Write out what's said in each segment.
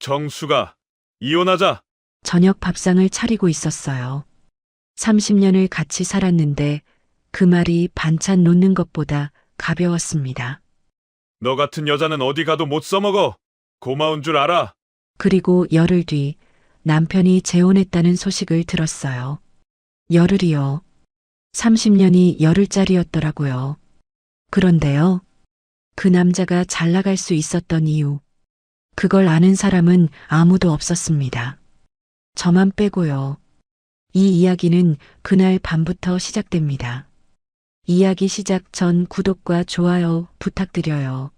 정수가, 이혼하자. 저녁 밥상을 차리고 있었어요. 30년을 같이 살았는데 그 말이 반찬 놓는 것보다 가벼웠습니다. 너 같은 여자는 어디 가도 못 써먹어. 고마운 줄 알아. 그리고 열흘 뒤 남편이 재혼했다는 소식을 들었어요. 열흘이요. 30년이 열흘짜리였더라고요. 그런데요. 그 남자가 잘 나갈 수 있었던 이유. 그걸 아는 사람은 아무도 없었습니다. 저만 빼고요. 이 이야기는 그날 밤부터 시작됩니다. 이야기 시작 전 구독과 좋아요 부탁드려요.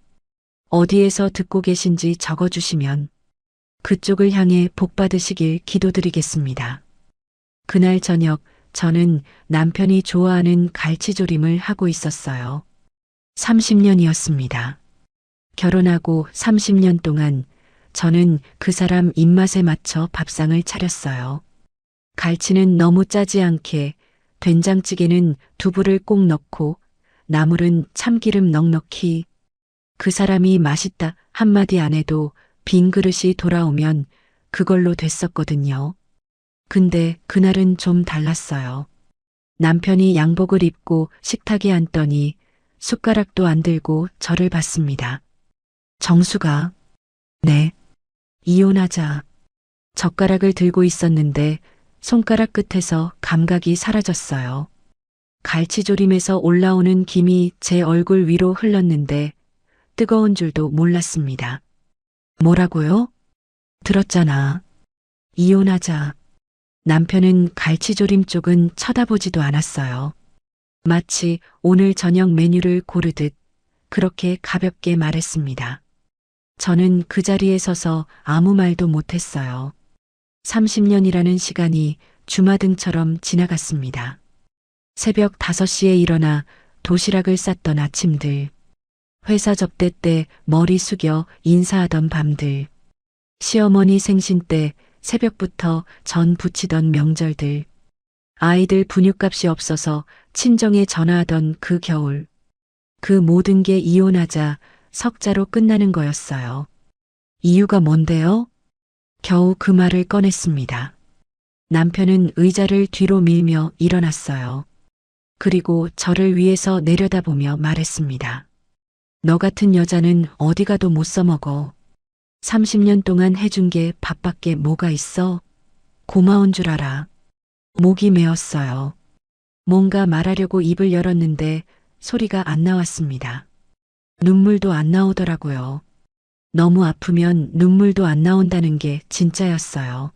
어디에서 듣고 계신지 적어주시면 그쪽을 향해 복 받으시길 기도드리겠습니다. 그날 저녁 저는 남편이 좋아하는 갈치조림을 하고 있었어요. 30년이었습니다. 결혼하고 30년 동안 저는 그 사람 입맛에 맞춰 밥상을 차렸어요. 갈치는 너무 짜지 않게, 된장찌개는 두부를 꼭 넣고, 나물은 참기름 넉넉히. 그 사람이 맛있다 한마디 안 해도 빈 그릇이 돌아오면 그걸로 됐었거든요. 근데 그날은 좀 달랐어요. 남편이 양복을 입고 식탁에 앉더니 숟가락도 안 들고 저를 봤습니다. 정수가, 네, 이혼하자. 젓가락을 들고 있었는데 손가락 끝에서 감각이 사라졌어요. 갈치조림에서 올라오는 김이 제 얼굴 위로 흘렀는데 뜨거운 줄도 몰랐습니다. 뭐라고요? 들었잖아. 이혼하자. 남편은 갈치조림 쪽은 쳐다보지도 않았어요. 마치 오늘 저녁 메뉴를 고르듯 그렇게 가볍게 말했습니다. 저는 그 자리에 서서 아무 말도 못했어요. 30년이라는 시간이 주마등처럼 지나갔습니다. 새벽 5시에 일어나 도시락을 쌌던 아침들. 회사 접대 때 머리 숙여 인사하던 밤들. 시어머니 생신 때 새벽부터 전 부치던 명절들. 아이들 분유값이 없어서 친정에 전화하던 그 겨울. 그 모든 게 이혼하자 석자로 끝나는 거였어요. 이유가 뭔데요? 겨우 그 말을 꺼냈습니다. 남편은 의자를 뒤로 밀며 일어났어요. 그리고 저를 위에서 내려다보며 말했습니다. 너 같은 여자는 어디 가도 못 써먹어. 30년 동안 해준 게 밥밖에 뭐가 있어? 고마운 줄 알아. 목이 메었어요. 뭔가 말하려고 입을 열었는데 소리가 안 나왔습니다. 눈물도 안 나오더라고요. 너무 아프면 눈물도 안 나온다는 게 진짜였어요.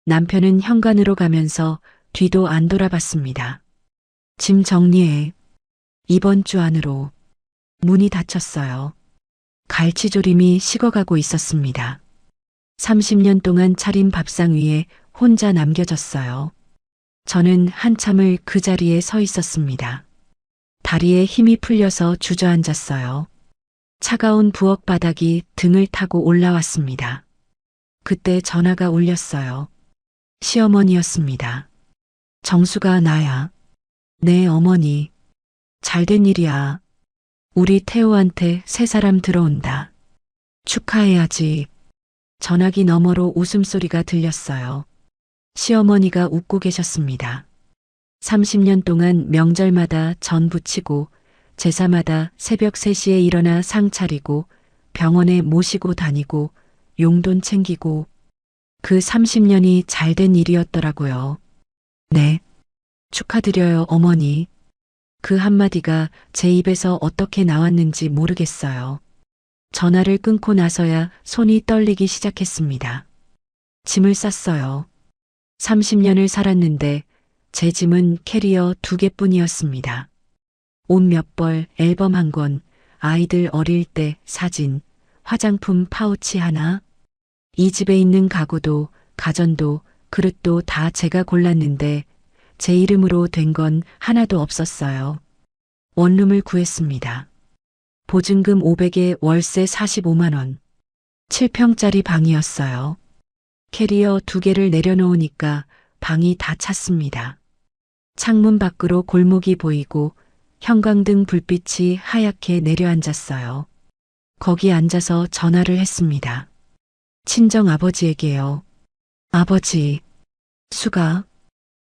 남편은 현관으로 가면서 뒤도 안 돌아봤습니다. 짐 정리해. 이번 주 안으로. 문이 닫혔어요. 갈치조림이 식어가고 있었습니다. 30년 동안 차린 밥상 위에 혼자 남겨졌어요. 저는 한참을 그 자리에 서 있었습니다. 다리에 힘이 풀려서 주저앉았어요. 차가운 부엌 바닥이 등을 타고 올라왔습니다. 그때 전화가 울렸어요. 시어머니였습니다. 정수가 나야. 네, 어머니. 잘된 일이야. 우리 태호한테 새 사람 들어온다. 축하해야지. 전화기 너머로 웃음소리가 들렸어요. 시어머니가 웃고 계셨습니다. 30년 동안 명절마다 전 부치고 제사마다 새벽 3시에 일어나 상 차리고 병원에 모시고 다니고 용돈 챙기고 그 30년이 잘된 일이었더라고요. 네. 축하드려요, 어머니. 그 한마디가 제 입에서 어떻게 나왔는지 모르겠어요. 전화를 끊고 나서야 손이 떨리기 시작했습니다. 짐을 쌌어요. 30년을 살았는데 제 짐은 캐리어 2개뿐이었습니다. 옷 몇 벌, 앨범 1권, 아이들 어릴 때 사진, 화장품 파우치 하나. 이 집에 있는 가구도, 가전도, 그릇도 다 제가 골랐는데 제 이름으로 된 건 하나도 없었어요. 원룸을 구했습니다. 보증금 500에 월세 45만 원. 7평짜리 방이었어요. 캐리어 2개를 내려놓으니까 방이 다 찼습니다. 창문 밖으로 골목이 보이고 형광등 불빛이 하얗게 내려앉았어요. 거기 앉아서 전화를 했습니다. 친정 아버지에게요. 아버지, 수가,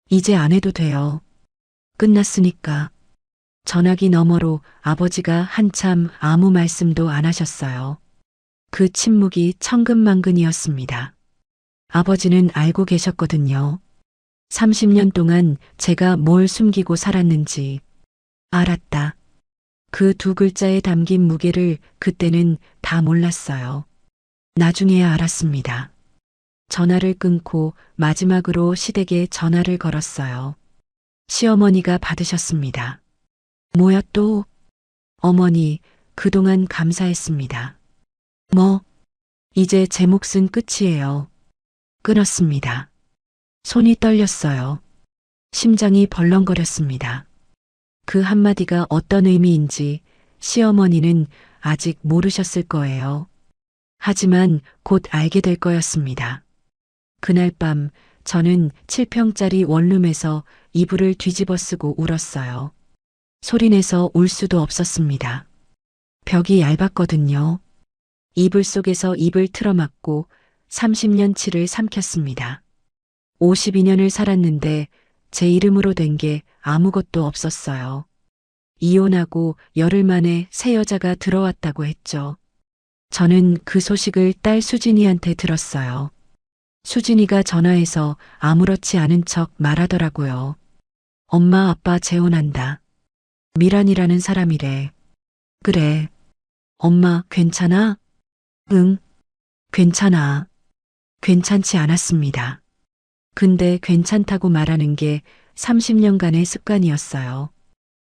이제 안 해도 돼요. 끝났으니까. 전화기 너머로 아버지가 한참 아무 말씀도 안 하셨어요. 그 침묵이 천근만근이었습니다. 아버지는 알고 계셨거든요. 30년 동안 제가 뭘 숨기고 살았는지. 알았다. 그 두 글자에 담긴 무게를 그때는 다 몰랐어요. 나중에야 알았습니다. 전화를 끊고 마지막으로 시댁에 전화를 걸었어요. 시어머니가 받으셨습니다. 뭐야 또? 어머니, 그동안 감사했습니다. 뭐? 이제 제 몫은 끝이에요. 끊었습니다. 손이 떨렸어요. 심장이 벌렁거렸습니다. 그 한마디가 어떤 의미인지 시어머니는 아직 모르셨을 거예요. 하지만 곧 알게 될 거였습니다. 그날 밤 저는 7평짜리 원룸에서 이불을 뒤집어 쓰고 울었어요. 소리내서 울 수도 없었습니다. 벽이 얇았거든요. 이불 속에서 입을 틀어막고 30년치를 삼켰습니다. 52년을 살았는데 제 이름으로 된 게 아무것도 없었어요. 이혼하고 열흘 만에 새 여자가 들어왔다고 했죠. 저는 그 소식을 딸 수진이한테 들었어요. 수진이가 전화해서 아무렇지 않은 척 말하더라고요. 엄마 아빠 재혼한다. 미란이라는 사람이래. 그래. 엄마 괜찮아? 응. 괜찮아. 괜찮지 않았습니다. 근데 괜찮다고 말하는 게 30년간의 습관이었어요.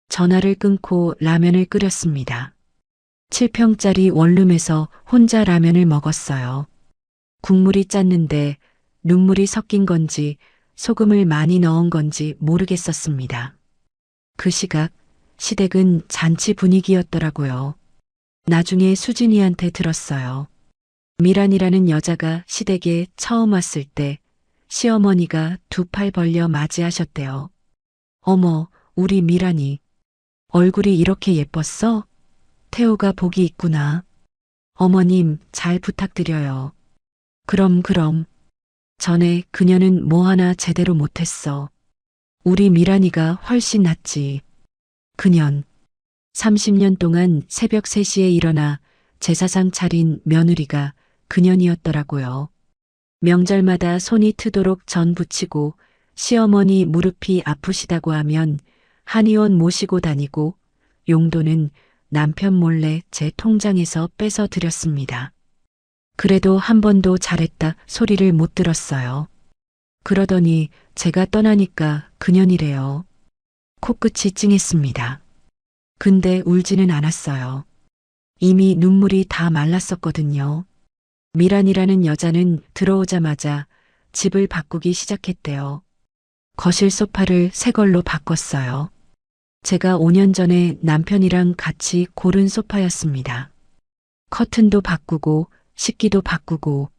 전화를 끊고 라면을 끓였습니다. 7평짜리 원룸에서 혼자 라면을 먹었어요. 국물이 짰는데 눈물이 섞인 건지 소금을 많이 넣은 건지 모르겠었습니다. 그 시각 시댁은 잔치 분위기였더라고요. 나중에 수진이한테 들었어요. 미란이라는 여자가 시댁에 처음 왔을 때 시어머니가 두 팔 벌려 맞이하셨대요. 어머, 우리 미란이. 얼굴이 이렇게 예뻤어? 태우가 복이 있구나. 어머님, 잘 부탁드려요. 그럼. 전에 그녀는 뭐 하나 제대로 못했어. 우리 미란이가 훨씬 낫지. 그년 30년 동안 새벽 3시에 일어나 제사상 차린 며느리가 그년이었더라고요. 명절마다 손이 트도록 전 부치고 시어머니 무릎이 아프시다고 하면 한의원 모시고 다니고 용돈은 남편 몰래 제 통장에서 뺏어 드렸습니다. 그래도 한 번도 잘했다 소리를 못 들었어요. 그러더니 제가 떠나니까 그년이래요. 코끝이 찡했습니다. 근데 울지는 않았어요. 이미 눈물이 다 말랐었거든요. 미란이라는 여자는 들어오자마자 집을 바꾸기 시작했대요. 거실 소파를 새 걸로 바꿨어요. 제가 5년 전에 남편이랑 같이 고른 소파였습니다. 커튼도 바꾸고 식기도 바꾸고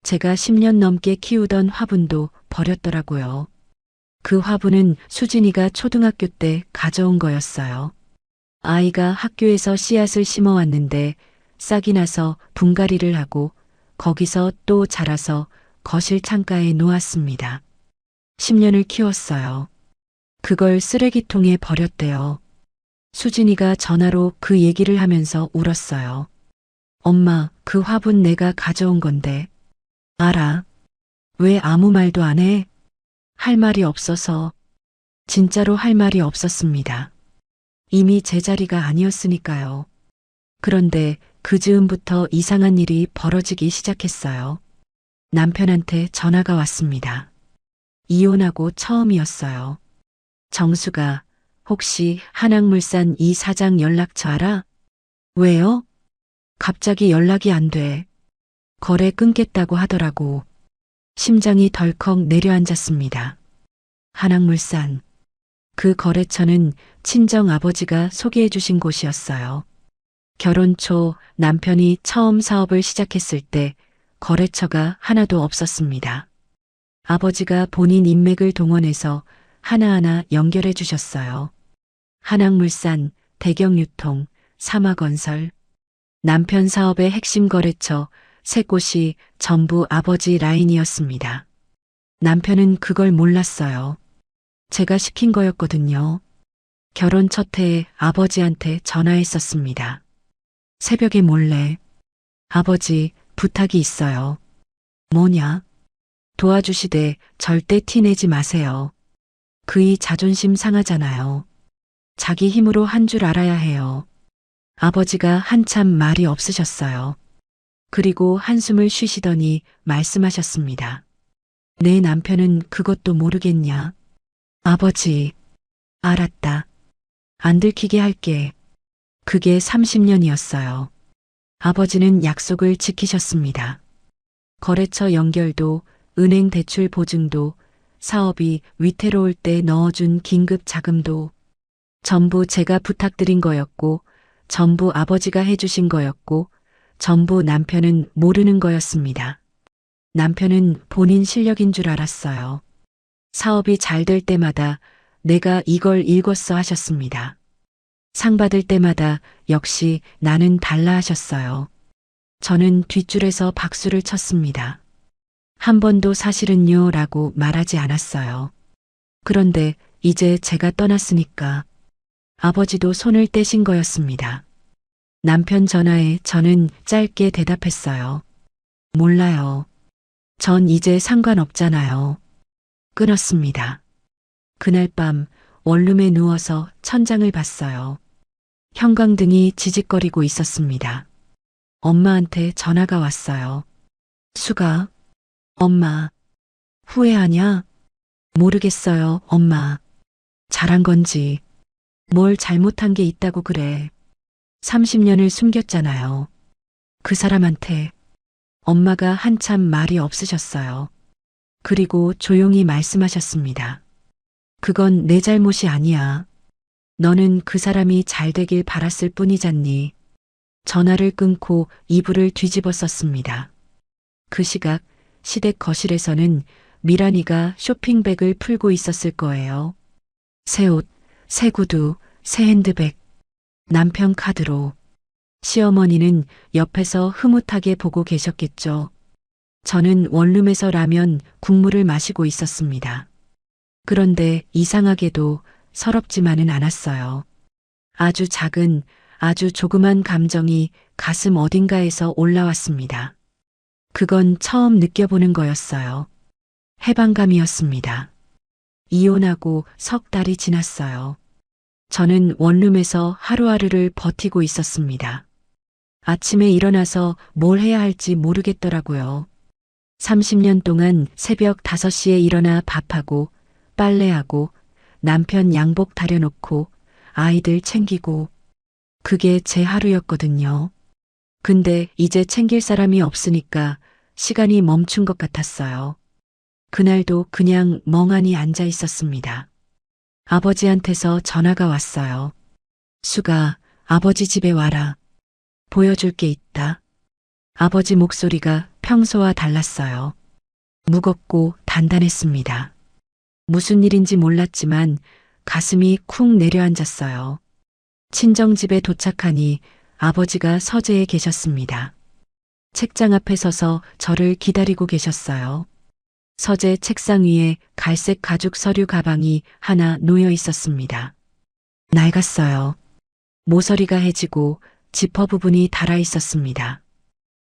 제가 10년 넘게 키우던 화분도 버렸더라고요. 그 화분은 수진이가 초등학교 때 가져온 거였어요. 아이가 학교에서 씨앗을 심어왔는데 싹이 나서 분갈이를 하고 거기서 또 자라서 거실 창가에 놓았습니다. 10년을 키웠어요. 그걸 쓰레기통에 버렸대요. 수진이가 전화로 그 얘기를 하면서 울었어요. 엄마, 그 화분 내가 가져온 건데. 알아. 왜 아무 말도 안 해? 할 말이 없어서. 진짜로 할 말이 없었습니다. 이미 제 자리가 아니었으니까요. 그런데 그 즈음부터 이상한 일이 벌어지기 시작했어요. 남편한테 전화가 왔습니다. 이혼하고 처음이었어요. 정수가 혹시 한양물산 이 사장 연락처 알아? 왜요? 갑자기 연락이 안 돼. 거래 끊겠다고 하더라고. 심장이 덜컥 내려앉았습니다. 한양물산. 그 거래처는 친정 아버지가 소개해 주신 곳이었어요. 결혼 초 남편이 처음 사업을 시작했을 때 거래처가 하나도 없었습니다. 아버지가 본인 인맥을 동원해서 하나하나 연결해 주셨어요. 한양물산, 대경유통, 삼화건설. 남편 사업의 핵심 거래처 새 곳이 전부 아버지 라인이었습니다. 남편은 그걸 몰랐어요. 제가 시킨 거였거든요. 결혼 첫 해에 아버지한테 전화했었습니다. 새벽에 몰래 아버지 부탁이 있어요. 뭐냐? 도와주시되 절대 티내지 마세요. 그이 자존심 상하잖아요. 자기 힘으로 한 줄 알아야 해요. 아버지가 한참 말이 없으셨어요. 그리고 한숨을 쉬시더니 말씀하셨습니다. 내 남편은 그것도 모르겠냐? 아버지, 알았다. 안 들키게 할게. 그게 30년이었어요. 아버지는 약속을 지키셨습니다. 거래처 연결도, 은행 대출 보증도, 사업이 위태로울 때 넣어준 긴급 자금도 전부 제가 부탁드린 거였고, 전부 아버지가 해주신 거였고, 전부 남편은 모르는 거였습니다. 남편은 본인 실력인 줄 알았어요. 사업이 잘 될 때마다 내가 이걸 읽었어 하셨습니다. 상 받을 때마다 역시 나는 달라 하셨어요. 저는 뒷줄에서 박수를 쳤습니다. 한 번도 사실은요 라고 말하지 않았어요. 그런데 이제 제가 떠났으니까 아버지도 손을 떼신 거였습니다. 남편 전화에 저는 짧게 대답했어요. 몰라요. 전 이제 상관없잖아요. 끊었습니다. 그날 밤 원룸에 누워서 천장을 봤어요. 형광등이 지직거리고 있었습니다. 엄마한테 전화가 왔어요. 수가, 엄마, 후회하냐? 모르겠어요, 엄마. 잘한 건지, 뭘 잘못한 게 있다고 그래. 30년을 숨겼잖아요. 그 사람한테. 엄마가 한참 말이 없으셨어요. 그리고 조용히 말씀하셨습니다. 그건 내 잘못이 아니야. 너는 그 사람이 잘 되길 바랐을 뿐이잖니. 전화를 끊고 이불을 뒤집어 썼습니다. 그 시각 시댁 거실에서는 미란이가 쇼핑백을 풀고 있었을 거예요. 새 옷, 새 구두, 새 핸드백, 남편 카드로. 시어머니는 옆에서 흐뭇하게 보고 계셨겠죠. 저는 원룸에서 라면, 국물을 마시고 있었습니다. 그런데 이상하게도 서럽지만은 않았어요. 아주 작은, 아주 조그만 감정이 가슴 어딘가에서 올라왔습니다. 그건 처음 느껴보는 거였어요. 해방감이었습니다. 이혼하고 석 달이 지났어요. 저는 원룸에서 하루하루를 버티고 있었습니다. 아침에 일어나서 뭘 해야 할지 모르겠더라고요. 30년 동안 새벽 5시에 일어나 밥하고 빨래하고 남편 양복 다려놓고 아이들 챙기고 그게 제 하루였거든요. 근데 이제 챙길 사람이 없으니까 시간이 멈춘 것 같았어요. 그날도 그냥 멍하니 앉아 있었습니다. 아버지한테서 전화가 왔어요. 수가, 아버지 집에 와라. 보여줄 게 있다. 아버지 목소리가 평소와 달랐어요. 무겁고 단단했습니다. 무슨 일인지 몰랐지만 가슴이 쿵 내려앉았어요. 친정집에 도착하니 아버지가 서재에 계셨습니다. 책장 앞에 서서 저를 기다리고 계셨어요. 서재 책상 위에 갈색 가죽 서류 가방이 하나 놓여 있었습니다. 낡았어요. 모서리가 해지고 지퍼 부분이 닳아 있었습니다.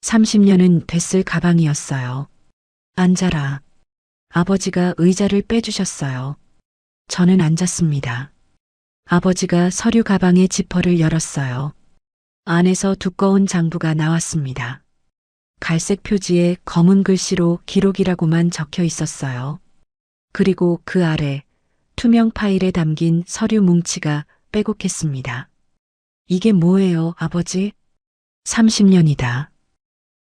30년은 됐을 가방이었어요. 앉아라. 아버지가 의자를 빼주셨어요. 저는 앉았습니다. 아버지가 서류 가방의 지퍼를 열었어요. 안에서 두꺼운 장부가 나왔습니다. 갈색 표지에 검은 글씨로 기록이라고만 적혀 있었어요. 그리고 그 아래 투명 파일에 담긴 서류 뭉치가 빼곡했습니다. 이게 뭐예요, 아버지? 30년이다.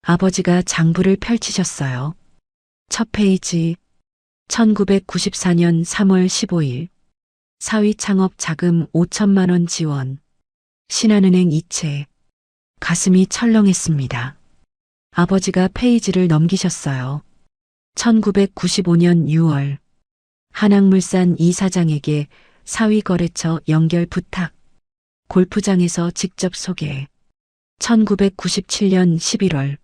아버지가 장부를 펼치셨어요. 첫 페이지, 1994년 3월 15일, 사위 창업 자금 5천만 원 지원, 신한은행 이체. 가슴이 철렁했습니다. 아버지가 페이지를 넘기셨어요. 1995년 6월, 한학물산 이사장에게 사위 거래처 연결 부탁, 골프장에서 직접 소개. 1997년 11월,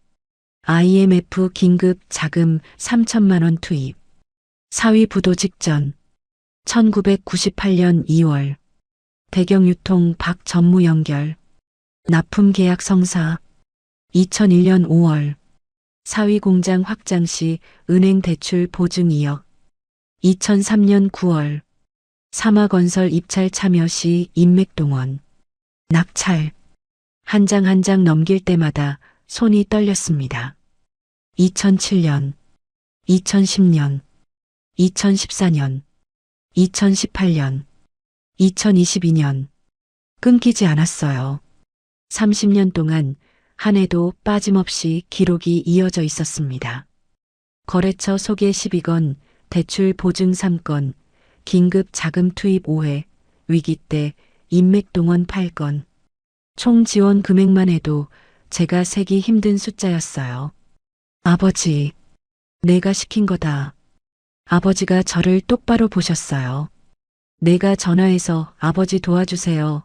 IMF 긴급 자금 3천만 원 투입. 사위 부도 직전. 1998년 2월. 배경 유통 박 전무 연결. 납품 계약 성사. 2001년 5월. 사위 공장 확장 시 은행 대출 보증 2억. 2003년 9월. 삼화건설 입찰 참여 시 인맥동원. 낙찰. 한 장 한 장 넘길 때마다 손이 떨렸습니다. 2007년, 2010년, 2014년, 2018년, 2022년. 끊기지 않았어요. 30년 동안 한 해도 빠짐없이 기록이 이어져 있었습니다. 거래처 소개 12건, 대출 보증 3건, 긴급 자금 투입 5회, 위기 때 인맥동원 8건. 총 지원 금액만 해도 제가 세기 힘든 숫자였어요. 아버지, 내가 시킨 거다. 아버지가 저를 똑바로 보셨어요. 내가 전화해서 아버지 도와주세요.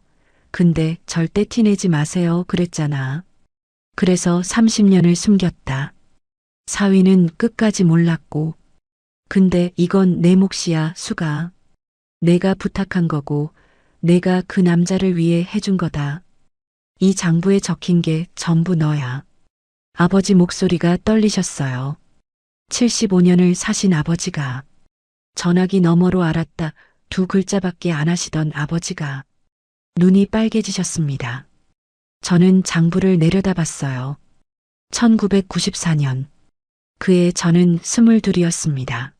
근데 절대 티내지 마세요. 그랬잖아. 그래서 30년을 숨겼다. 사위는 끝까지 몰랐고. 근데 이건 내 몫이야, 수가. 내가 부탁한 거고, 내가 그 남자를 위해 해준 거다. 이 장부에 적힌 게 전부 너야. 아버지 목소리가 떨리셨어요. 75년을 사신 아버지가. 전화기 너머로 알았다. 두 글자밖에 안 하시던 아버지가. 눈이 빨개지셨습니다. 저는 장부를 내려다봤어요. 1994년. 그해 저는 22이었습니다.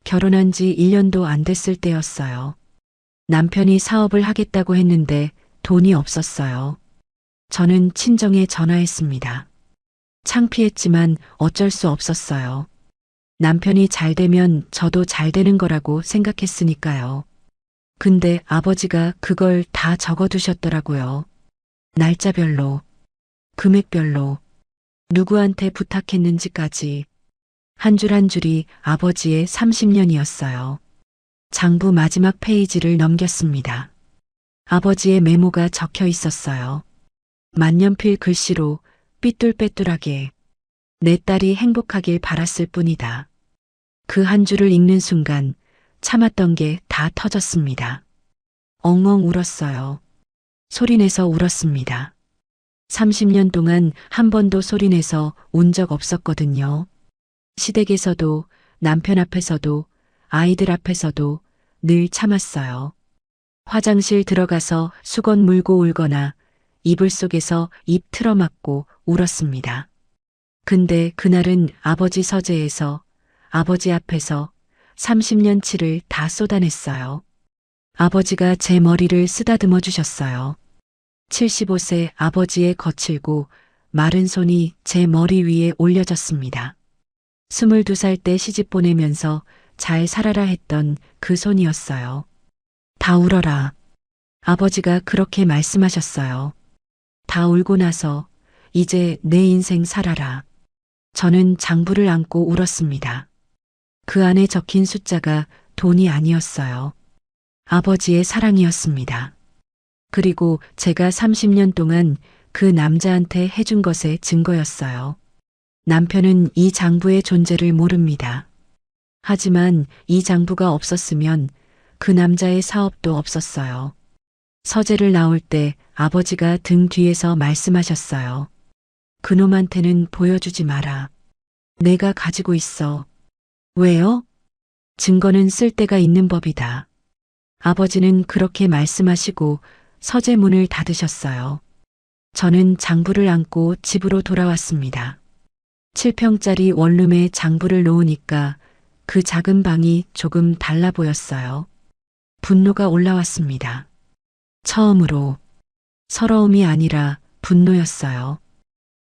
결혼한 지 1년도 안 됐을 때였어요. 남편이 사업을 하겠다고 했는데 돈이 없었어요. 저는 친정에 전화했습니다. 창피했지만 어쩔 수 없었어요. 남편이 잘 되면 저도 잘 되는 거라고 생각했으니까요. 근데 아버지가 그걸 다 적어두셨더라고요. 날짜별로, 금액별로, 누구한테 부탁했는지까지. 한 줄 한 줄이 아버지의 30년이었어요. 장부 마지막 페이지를 넘겼습니다. 아버지의 메모가 적혀 있었어요. 만년필 글씨로 삐뚤빼뚤하게. 내 딸이 행복하길 바랐을 뿐이다. 그 한 줄을 읽는 순간 참았던 게 다 터졌습니다. 엉엉 울었어요. 소리내서 울었습니다. 30년 동안 한 번도 소리내서 운 적 없었거든요. 시댁에서도, 남편 앞에서도, 아이들 앞에서도 늘 참았어요. 화장실 들어가서 수건 물고 울거나 이불 속에서 입 틀어막고 울었습니다. 근데 그날은 아버지 서재에서, 아버지 앞에서 30년치를 다 쏟아냈어요. 아버지가 제 머리를 쓰다듬어 주셨어요. 75세 아버지의 거칠고 마른 손이 제 머리 위에 올려졌습니다. 22살 때 시집 보내면서 잘 살아라 했던 그 손이었어요. 다 울어라. 아버지가 그렇게 말씀하셨어요. 다 울고 나서 이제 내 인생 살아라. 저는 장부를 안고 울었습니다. 그 안에 적힌 숫자가 돈이 아니었어요. 아버지의 사랑이었습니다. 그리고 제가 30년 동안 그 남자한테 해준 것의 증거였어요. 남편은 이 장부의 존재를 모릅니다. 하지만 이 장부가 없었으면 그 남자의 사업도 없었어요. 서재를 나올 때 아버지가 등 뒤에서 말씀하셨어요. 그놈한테는 보여주지 마라. 내가 가지고 있어. 왜요? 증거는 쓸 데가 있는 법이다. 아버지는 그렇게 말씀하시고 서재 문을 닫으셨어요. 저는 장부를 안고 집으로 돌아왔습니다. 7평짜리 원룸에 장부를 놓으니까 그 작은 방이 조금 달라 보였어요. 분노가 올라왔습니다. 처음으로 서러움이 아니라 분노였어요.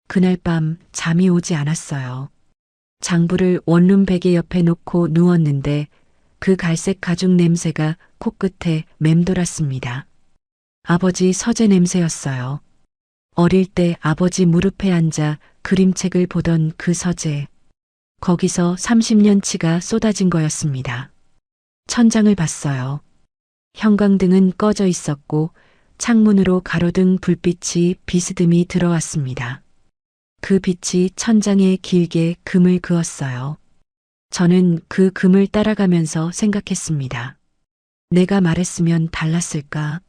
그날 밤 잠이 오지 않았어요. 장부를 원룸 베개 옆에 놓고 누웠는데 그 갈색 가죽 냄새가 코끝에 맴돌았습니다. 아버지 서재 냄새였어요. 어릴 때 아버지 무릎에 앉아 그림책을 보던 그 서재. 거기서 30년치가 쏟아진 거였습니다. 천장을 봤어요. 형광등은 꺼져 있었고 창문으로 가로등 불빛이 비스듬히 들어왔습니다. 그 빛이 천장에 길게 금을 그었어요. 저는 그 금을 따라가면서 생각했습니다. 내가 말했으면 달랐을까?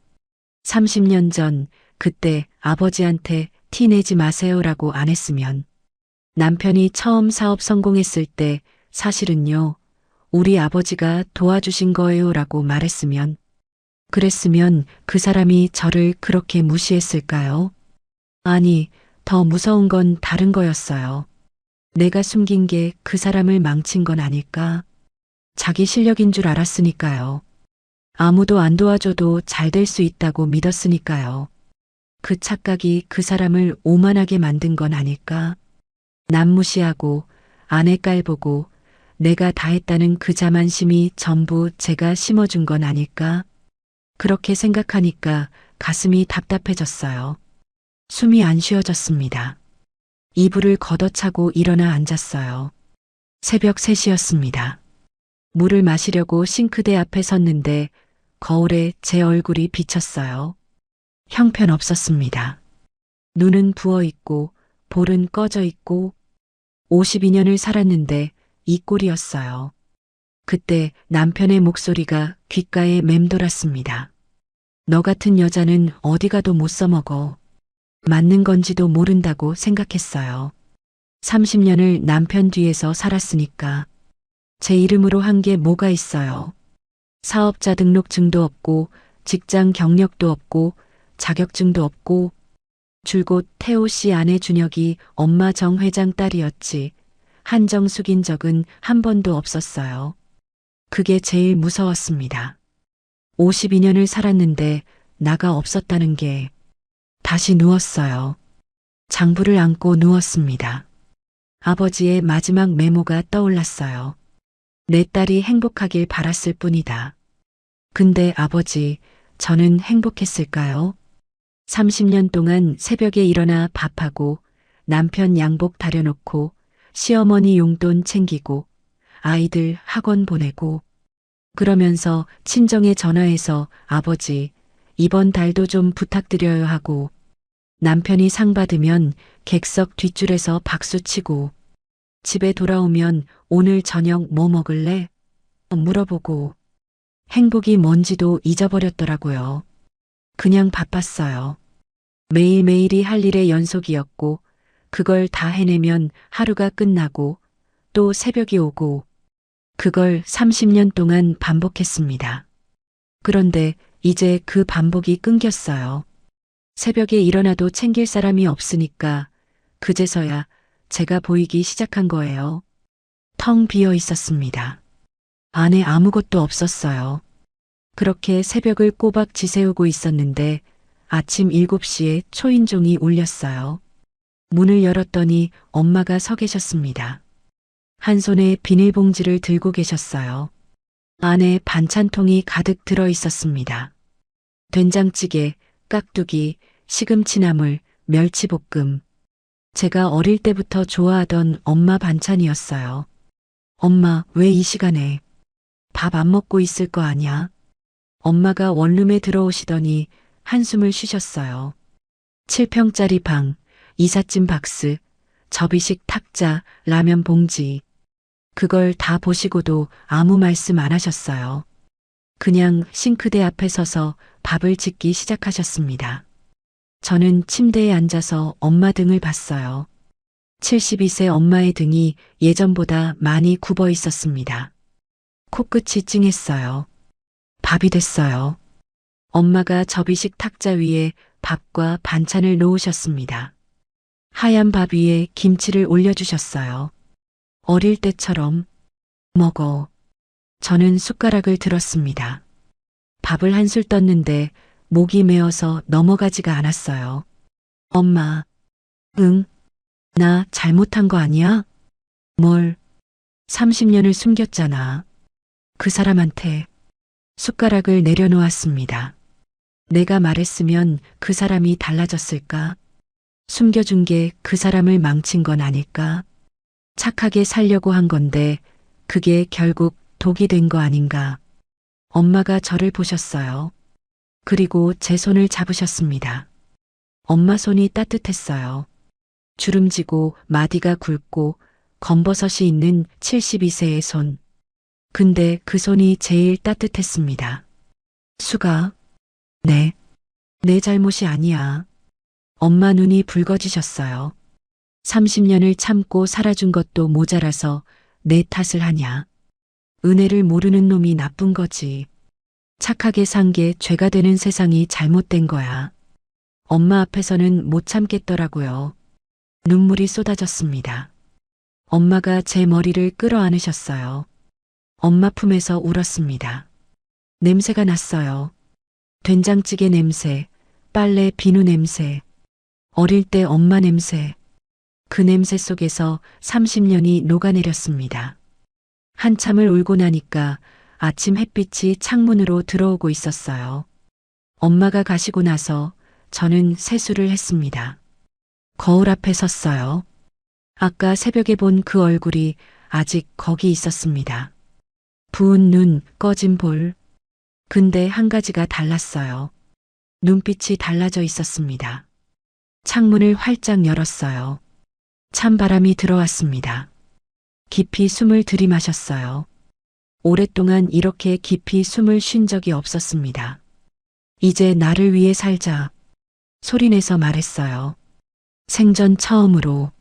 30년 전, 그때 아버지한테 티 내지 마세요라고 안 했으면, 남편이 처음 사업 성공했을 때 사실은요, 우리 아버지가 도와주신 거예요라고 말했으면, 그랬으면 그 사람이 저를 그렇게 무시했을까요? 아니, 더 무서운 건 다른 거였어요. 내가 숨긴 게 그 사람을 망친 건 아닐까? 자기 실력인 줄 알았으니까요. 아무도 안 도와줘도 잘 될 수 있다고 믿었으니까요. 그 착각이 그 사람을 오만하게 만든 건 아닐까? 남 무시하고 아내 깔보고 내가 다 했다는 그 자만심이 전부 제가 심어준 건 아닐까? 그렇게 생각하니까 가슴이 답답해졌어요. 숨이 안 쉬어졌습니다. 이불을 걷어차고 일어나 앉았어요. 새벽 3시였습니다. 물을 마시려고 싱크대 앞에 섰는데 거울에 제 얼굴이 비쳤어요. 형편없었습니다. 눈은 부어있고 볼은 꺼져있고 52년을 살았는데 이 꼴이었어요. 그때 남편의 목소리가 귓가에 맴돌았습니다. 너 같은 여자는 어디 가도 못 써먹어. 맞는 건지도 모른다고 생각했어요. 30년을 남편 뒤에서 살았으니까. 제 이름으로 한 게 뭐가 있어요. 사업자 등록증도 없고 직장 경력도 없고 자격증도 없고 줄곧 태호 씨 아내 준혁이 엄마 정 회장 딸이었지. 한정 숙인 적은 한 번도 없었어요. 그게 제일 무서웠습니다. 52년을 살았는데 나가 없었다는 게. 다시 누웠어요. 장부를 안고 누웠습니다. 아버지의 마지막 메모가 떠올랐어요. 내 딸이 행복하길 바랐을 뿐이다. 근데 아버지, 저는 행복했을까요? 30년 동안 새벽에 일어나 밥하고 남편 양복 다려놓고 시어머니 용돈 챙기고 아이들 학원 보내고 그러면서 친정에 전화해서 아버지, 이번 달도 좀 부탁드려요 하고 남편이 상 받으면 객석 뒷줄에서 박수치고 집에 돌아오면 오늘 저녁 뭐 먹을래? 물어보고 행복이 뭔지도 잊어버렸더라고요. 그냥 바빴어요. 매일매일이 할 일의 연속이었고 그걸 다 해내면 하루가 끝나고 또 새벽이 오고 그걸 30년 동안 반복했습니다. 그런데 이제 그 반복이 끊겼어요. 새벽에 일어나도 챙길 사람이 없으니까 그제서야 제가 보이기 시작한 거예요. 텅 비어 있었습니다. 안에 아무것도 없었어요. 그렇게 새벽을 꼬박 지새우고 있었는데 아침 7시에 초인종이 울렸어요. 문을 열었더니 엄마가 서 계셨습니다. 한 손에 비닐봉지를 들고 계셨어요. 안에 반찬통이 가득 들어 있었습니다. 된장찌개, 깍두기, 시금치나물, 멸치볶음. 제가 어릴 때부터 좋아하던 엄마 반찬이었어요. 엄마, 왜 이 시간에 밥 안 먹고 있을 거 아냐? 엄마가 원룸에 들어오시더니 한숨을 쉬셨어요. 7평짜리 방, 이삿짐 박스, 접이식 탁자, 라면 봉지. 그걸 다 보시고도 아무 말씀 안 하셨어요. 그냥 싱크대 앞에 서서 밥을 짓기 시작하셨습니다. 저는 침대에 앉아서 엄마 등을 봤어요. 72세 엄마의 등이 예전보다 많이 굽어 있었습니다. 코끝이 찡했어요. 밥이 됐어요. 엄마가 접이식 탁자 위에 밥과 반찬을 놓으셨습니다. 하얀 밥 위에 김치를 올려주셨어요. 어릴 때처럼 먹어. 저는 숟가락을 들었습니다. 밥을 한술 떴는데 목이 메어서 넘어가지가 않았어요. 엄마, 응? 나 잘못한 거 아니야? 뭘? 30년을 숨겼잖아. 그 사람한테 숟가락을 내려놓았습니다. 내가 말했으면 그 사람이 달라졌을까? 숨겨준 게 그 사람을 망친 건 아닐까? 착하게 살려고 한 건데 그게 결국 독이 된 거 아닌가? 엄마가 저를 보셨어요. 그리고 제 손을 잡으셨습니다. 엄마 손이 따뜻했어요. 주름지고 마디가 굵고 검버섯이 있는 72세의 손. 근데 그 손이 제일 따뜻했습니다. 수가, 네, 내 잘못이 아니야. 엄마 눈이 붉어지셨어요. 30년을 참고 살아준 것도 모자라서 내 탓을 하냐. 은혜를 모르는 놈이 나쁜 거지. 착하게 산 게 죄가 되는 세상이 잘못된 거야. 엄마 앞에서는 못 참겠더라고요. 눈물이 쏟아졌습니다. 엄마가 제 머리를 끌어안으셨어요. 엄마 품에서 울었습니다. 냄새가 났어요. 된장찌개 냄새, 빨래 비누 냄새, 어릴 때 엄마 냄새. 그 냄새 속에서 30년이 녹아내렸습니다. 한참을 울고 나니까 아침 햇빛이 창문으로 들어오고 있었어요. 엄마가 가시고 나서 저는 세수를 했습니다. 거울 앞에 섰어요. 아까 새벽에 본 그 얼굴이 아직 거기 있었습니다. 부은 눈, 꺼진 볼. 근데 한 가지가 달랐어요. 눈빛이 달라져 있었습니다. 창문을 활짝 열었어요. 찬바람이 들어왔습니다. 깊이 숨을 들이마셨어요. 오랫동안 이렇게 깊이 숨을 쉰 적이 없었습니다. 이제 나를 위해 살자. 소리내서 말했어요. 생전 처음으로.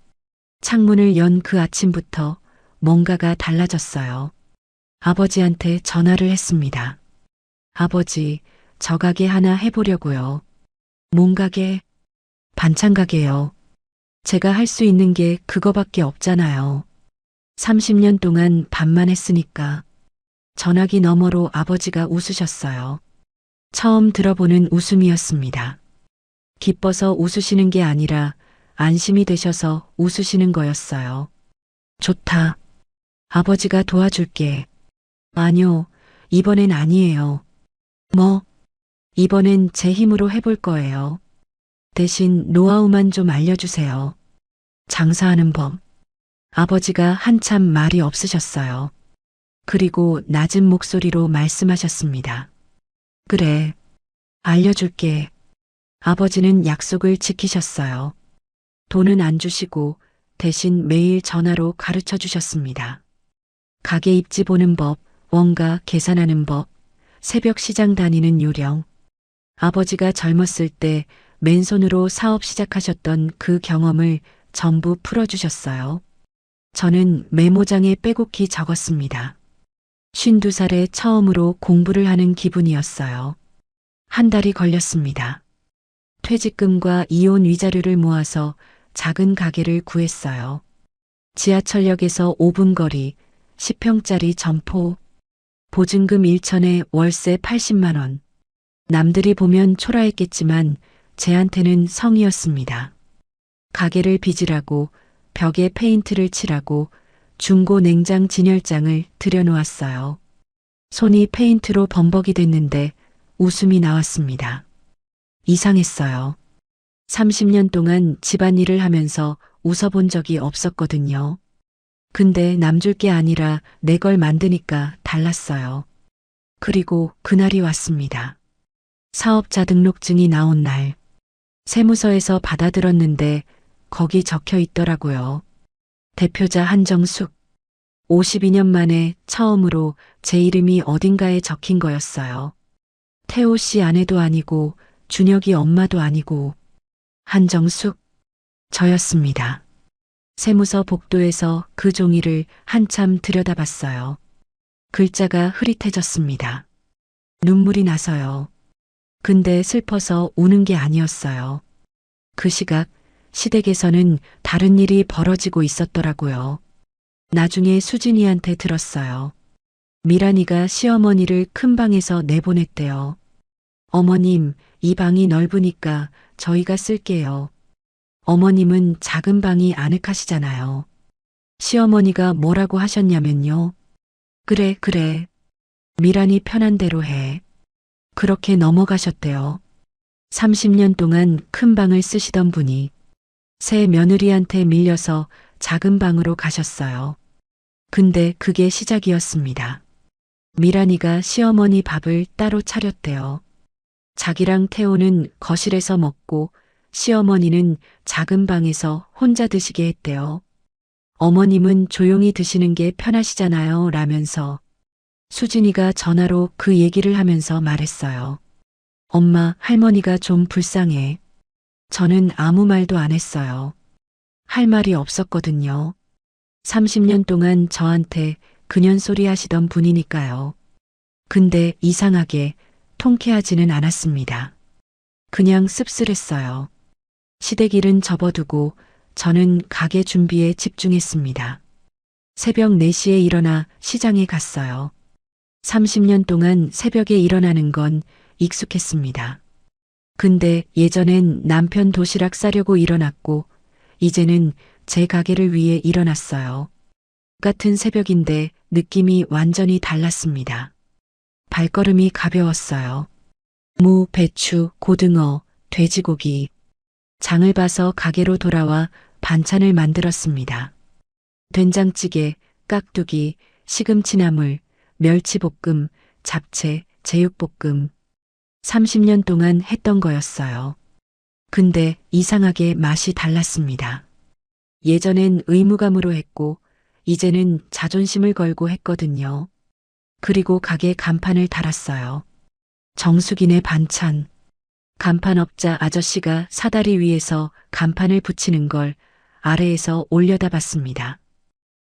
창문을 연 그 아침부터 뭔가가 달라졌어요. 아버지한테 전화를 했습니다. 아버지, 저 가게 하나 해보려고요. 뭔 가게? 반찬 가게요. 제가 할 수 있는 게 그거밖에 없잖아요. 30년 동안 밥만 했으니까. 전화기 너머로 아버지가 웃으셨어요. 처음 들어보는 웃음이었습니다. 기뻐서 웃으시는 게 아니라 안심이 되셔서 웃으시는 거였어요. 좋다. 아버지가 도와줄게. 아니요, 이번엔 아니에요. 뭐? 이번엔 제 힘으로 해볼 거예요. 대신 노하우만 좀 알려주세요. 장사하는 법. 아버지가 한참 말이 없으셨어요. 그리고 낮은 목소리로 말씀하셨습니다. 그래, 알려줄게. 아버지는 약속을 지키셨어요. 돈은 안 주시고 대신 매일 전화로 가르쳐 주셨습니다. 가게 입지 보는 법, 원가 계산하는 법, 새벽 시장 다니는 요령. 아버지가 젊었을 때 맨손으로 사업 시작하셨던 그 경험을 전부 풀어주셨어요. 저는 메모장에 빼곡히 적었습니다. 52살에 처음으로 공부를 하는 기분이었어요. 한 달이 걸렸습니다. 퇴직금과 이혼 위자료를 모아서 작은 가게를 구했어요. 지하철역에서 5분 거리, 10평짜리 점포, 보증금 1천에 월세 80만 원. 남들이 보면 초라했겠지만 제한테는 성이었습니다. 가게를 빚으라고 벽에 페인트를 칠하고 중고 냉장 진열장을 들여놓았어요. 손이 페인트로 범벅이 됐는데 웃음이 나왔습니다. 이상했어요. 30년 동안 집안일을 하면서 웃어본 적이 없었거든요. 근데 남줄 게 아니라 내 걸 만드니까 달랐어요. 그리고 그날이 왔습니다. 사업자 등록증이 나온 날. 세무서에서 받아들었는데 거기 적혀 있더라고요. 대표자 한정숙. 52년 만에 처음으로 제 이름이 어딘가에 적힌 거였어요. 태호 씨 아내도 아니고 준혁이 엄마도 아니고 한정숙. 저였습니다. 세무서 복도에서 그 종이를 한참 들여다봤어요. 글자가 흐릿해졌습니다. 눈물이 나서요. 근데 슬퍼서 우는 게 아니었어요. 그 시각 시댁에서는 다른 일이 벌어지고 있었더라고요. 나중에 수진이한테 들었어요. 미란이가 시어머니를 큰 방에서 내보냈대요. 어머님, 이 방이 넓으니까 저희가 쓸게요. 어머님은 작은 방이 아늑하시잖아요. 시어머니가 뭐라고 하셨냐면요. 그래, 그래. 미란이 편한 대로 해. 그렇게 넘어가셨대요. 30년 동안 큰 방을 쓰시던 분이 새 며느리한테 밀려서 작은 방으로 가셨어요. 근데 그게 시작이었습니다. 미란이가 시어머니 밥을 따로 차렸대요. 자기랑 태호는 거실에서 먹고 시어머니는 작은 방에서 혼자 드시게 했대요. 어머님은 조용히 드시는 게 편하시잖아요. 라면서 수진이가 전화로 그 얘기를 하면서 말했어요. 엄마, 할머니가 좀 불쌍해. 저는 아무 말도 안 했어요. 할 말이 없었거든요. 30년 동안 저한테 그년 소리 하시던 분이니까요. 근데 이상하게 통쾌하지는 않았습니다. 그냥 씁쓸했어요. 시댁일은 접어두고 저는 가게 준비에 집중했습니다. 새벽 4시에 일어나 시장에 갔어요. 30년 동안 새벽에 일어나는 건 익숙했습니다. 근데 예전엔 남편 도시락 싸려고 일어났고 이제는 제 가게를 위해 일어났어요. 같은 새벽인데 느낌이 완전히 달랐습니다. 발걸음이 가벼웠어요. 무, 배추, 고등어, 돼지고기. 장을 봐서 가게로 돌아와 반찬을 만들었습니다. 된장찌개, 깍두기, 시금치나물, 멸치볶음, 잡채, 제육볶음. 30년 동안 했던 거였어요. 근데 이상하게 맛이 달랐습니다. 예전엔 의무감으로 했고 이제는 자존심을 걸고 했거든요. 그리고 가게 간판을 달았어요. 정숙이네 반찬. 간판업자 아저씨가 사다리 위에서 간판을 붙이는 걸 아래에서 올려다 봤습니다.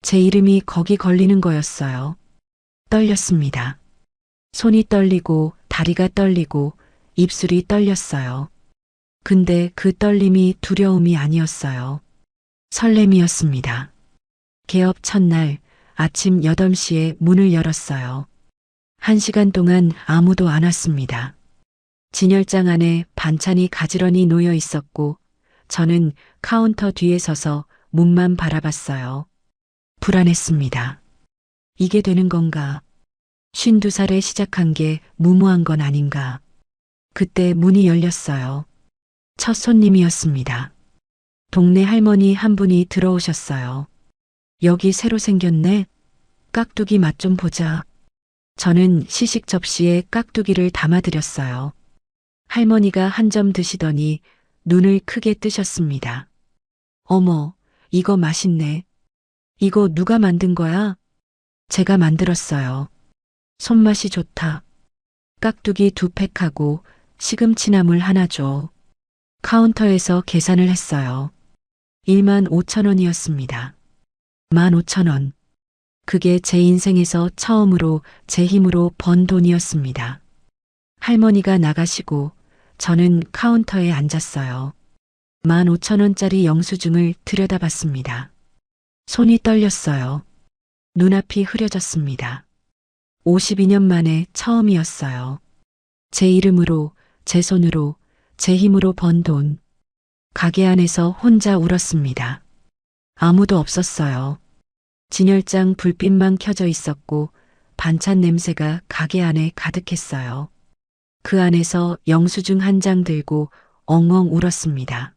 제 이름이 거기 걸리는 거였어요. 떨렸습니다. 손이 떨리고 다리가 떨리고 입술이 떨렸어요. 근데 그 떨림이 두려움이 아니었어요. 설렘이었습니다. 개업 첫날 아침 8시에 문을 열었어요. 1시간 동안 아무도 안 왔습니다. 진열장 안에 반찬이 가지런히 놓여 있었고 저는 카운터 뒤에 서서 문만 바라봤어요. 불안했습니다. 이게 되는 건가? 52살에 시작한 게 무모한 건 아닌가? 그때 문이 열렸어요. 첫 손님이었습니다. 동네 할머니 한 분이 들어오셨어요. 여기 새로 생겼네? 깍두기 맛 좀 보자. 저는 시식 접시에 깍두기를 담아드렸어요. 할머니가 한 점 드시더니 눈을 크게 뜨셨습니다. 어머, 이거 맛있네. 이거 누가 만든 거야? 제가 만들었어요. 손맛이 좋다. 깍두기 2팩하고 시금치나물 하나 줘. 카운터에서 계산을 했어요. 15,000원이었습니다. 15,000원. 그게 제 인생에서 처음으로 제 힘으로 번 돈이었습니다. 할머니가 나가시고 저는 카운터에 앉았어요. 15,000원짜리 영수증을 들여다봤습니다. 손이 떨렸어요. 눈앞이 흐려졌습니다. 52년 만에 처음이었어요. 제 이름으로, 제 손으로, 제 힘으로 번 돈. 가게 안에서 혼자 울었습니다. 아무도 없었어요. 진열장 불빛만 켜져 있었고 반찬 냄새가 가게 안에 가득했어요. 그 안에서 영수증 한 장 들고 엉엉 울었습니다.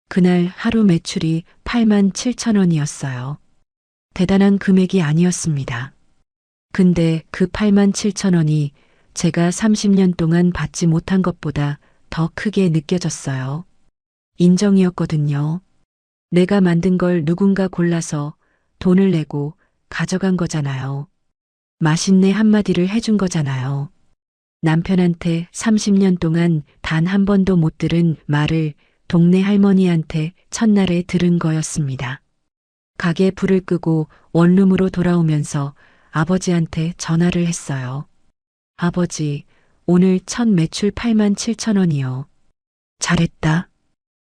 그날 하루 매출이 87,000원이었어요. 대단한 금액이 아니었습니다. 근데 그 87,000원이 제가 30년 동안 받지 못한 것보다 더 크게 느껴졌어요. 인정이었거든요. 내가 만든 걸 누군가 골라서 돈을 내고 가져간 거잖아요. 맛있네 한마디를 해준 거잖아요. 남편한테 30년 동안 단 한 번도 못 들은 말을 동네 할머니한테 첫날에 들은 거였습니다. 가게 불을 끄고 원룸으로 돌아오면서 아버지한테 전화를 했어요. 아버지, 오늘 첫 매출 87,000원이요. 잘했다.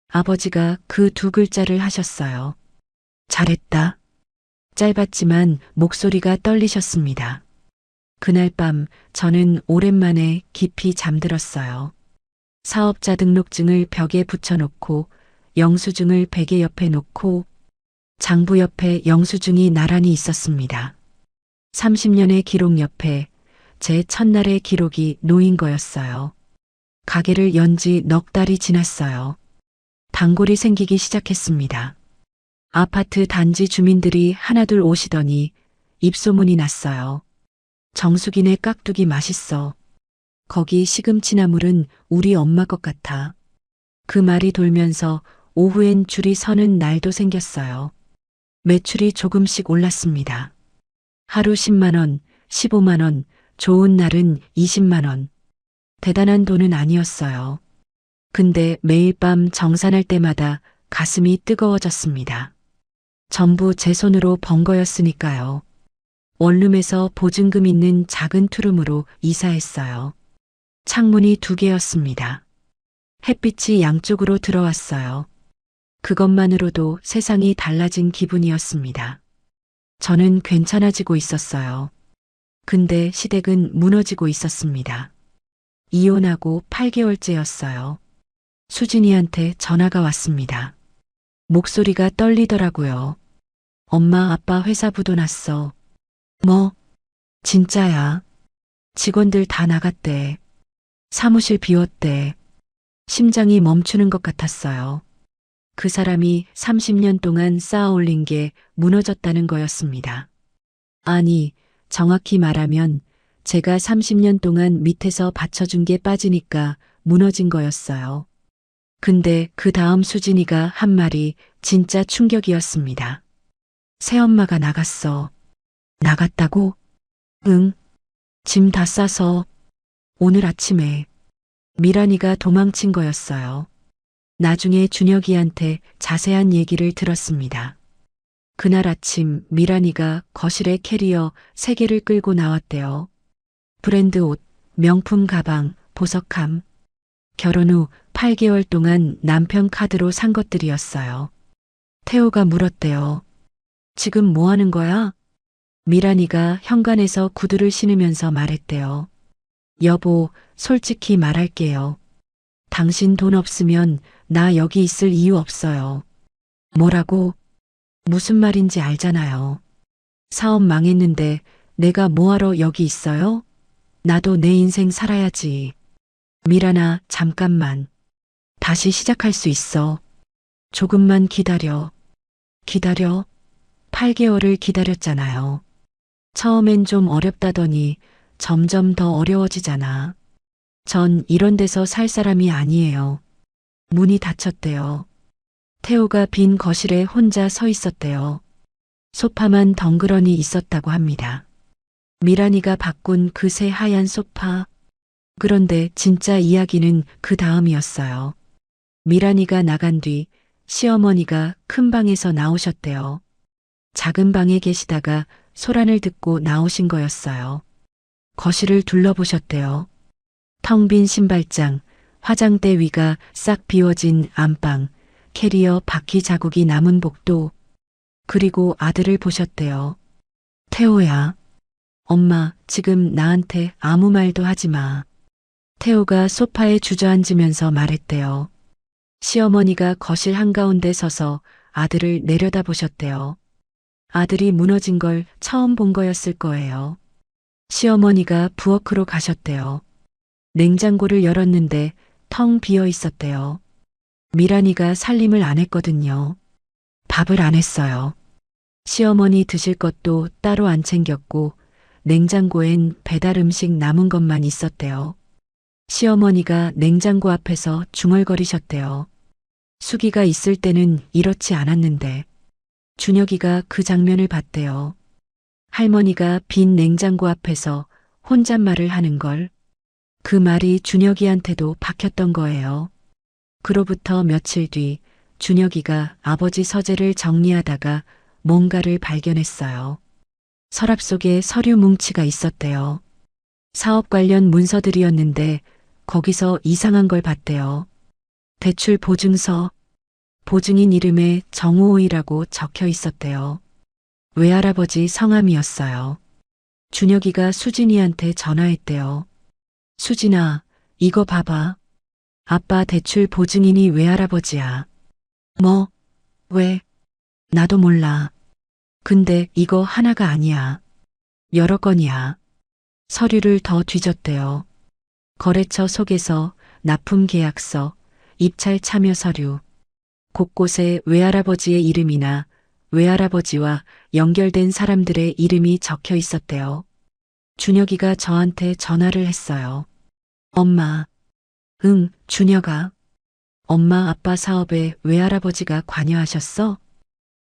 아버지가 그 2글자를 하셨어요. 잘했다. 짧았지만 목소리가 떨리셨습니다. 그날 밤 저는 오랜만에 깊이 잠들었어요. 사업자 등록증을 벽에 붙여놓고 영수증을 베개 옆에 놓고 장부 옆에 영수증이 나란히 있었습니다. 30년의 기록 옆에 제 첫날의 기록이 놓인 거였어요. 가게를 연 지 넉 달이 지났어요. 단골이 생기기 시작했습니다. 아파트 단지 주민들이 하나둘 오시더니 입소문이 났어요. 정숙이네 깍두기 맛있어. 거기 시금치나물은 우리 엄마 것 같아. 그 말이 돌면서 오후엔 줄이 서는 날도 생겼어요. 매출이 조금씩 올랐습니다. 하루 10만 원, 15만 원, 좋은 날은 20만 원. 대단한 돈은 아니었어요. 근데 매일 밤 정산할 때마다 가슴이 뜨거워졌습니다. 전부 제 손으로 번 거였으니까요. 원룸에서 보증금 있는 작은 투룸으로 이사했어요. 창문이 2개였습니다. 햇빛이 양쪽으로 들어왔어요. 그것만으로도 세상이 달라진 기분이었습니다. 저는 괜찮아지고 있었어요. 근데 시댁은 무너지고 있었습니다. 이혼하고 8개월째였어요. 수진이한테 전화가 왔습니다. 목소리가 떨리더라고요. 엄마, 아빠 회사 부도 났어. 뭐? 진짜야. 직원들 다 나갔대. 사무실 비웠대. 심장이 멈추는 것 같았어요. 그 사람이 30년 동안 쌓아 올린 게 무너졌다는 거였습니다. 아니, 정확히 말하면 제가 30년 동안 밑에서 받쳐준 게 빠지니까 무너진 거였어요. 근데 그 다음 수진이가 한 말이 진짜 충격이었습니다. 새엄마가 나갔어. 나갔다고? 응. 짐 다 싸서 오늘 아침에 미란이가 도망친 거였어요. 나중에 준혁이한테 자세한 얘기를 들었습니다. 그날 아침 미란이가 거실에 캐리어 3개를 끌고 나왔대요. 브랜드 옷, 명품 가방, 보석함. 결혼 후 8개월 동안 남편 카드로 산 것들이었어요. 태호가 물었대요. 지금 뭐 하는 거야? 미란이가 현관에서 구두를 신으면서 말했대요. 여보, 솔직히 말할게요. 당신 돈 없으면 나 여기 있을 이유 없어요. 뭐라고? 무슨 말인지 알잖아요. 사업 망했는데 내가 뭐하러 여기 있어요? 나도 내 인생 살아야지. 미란아, 잠깐만. 다시 시작할 수 있어. 조금만 기다려. 기다려? 8개월을 기다렸잖아요. 처음엔 좀 어렵다더니 점점 더 어려워지잖아. 전 이런 데서 살 사람이 아니에요. 문이 닫혔대요. 태호가 빈 거실에 혼자 서 있었대요. 소파만 덩그러니 있었다고 합니다. 미란이가 바꾼 그 새 하얀 소파. 그런데 진짜 이야기는 그 다음이었어요. 미란이가 나간 뒤 시어머니가 큰 방에서 나오셨대요. 작은 방에 계시다가 소란을 듣고 나오신 거였어요. 거실을 둘러보셨대요. 텅 빈 신발장, 화장대 위가 싹 비워진 안방, 캐리어 바퀴 자국이 남은 복도, 그리고 아들을 보셨대요. 태호야. 엄마, 지금 나한테 아무 말도 하지 마. 태호가 소파에 주저앉으면서 말했대요. 시어머니가 거실 한가운데 서서 아들을 내려다보셨대요. 아들이 무너진 걸 처음 본 거였을 거예요. 시어머니가 부엌으로 가셨대요. 냉장고를 열었는데 텅 비어 있었대요. 미란이가 살림을 안 했거든요. 밥을 안 했어요. 시어머니 드실 것도 따로 안 챙겼고 냉장고엔 배달 음식 남은 것만 있었대요. 시어머니가 냉장고 앞에서 중얼거리셨대요. 수기가 있을 때는 이렇지 않았는데. 준혁이가 그 장면을 봤대요. 할머니가 빈 냉장고 앞에서 혼잣말을 하는 걸. 그 말이 준혁이한테도 박혔던 거예요. 그로부터 며칠 뒤 준혁이가 아버지 서재를 정리하다가 뭔가를 발견했어요. 서랍 속에 서류 뭉치가 있었대요. 사업 관련 문서들이었는데 거기서 이상한 걸 봤대요. 대출 보증서, 보증인 이름에 정우호이라고 적혀 있었대요. 외할아버지 성함이었어요. 준혁이가 수진이한테 전화했대요. 수진아, 이거 봐봐. 아빠 대출 보증인이 외할아버지야. 뭐? 왜? 나도 몰라. 근데 이거 하나가 아니야. 여러 건이야. 서류를 더 뒤졌대요. 거래처 속에서 납품 계약서, 입찰 참여 서류, 곳곳에 외할아버지의 이름이나 외할아버지와 연결된 사람들의 이름이 적혀 있었대요. 준혁이가 저한테 전화를 했어요. 엄마. 응, 준혁아. 엄마 아빠 사업에 외할아버지가 관여하셨어?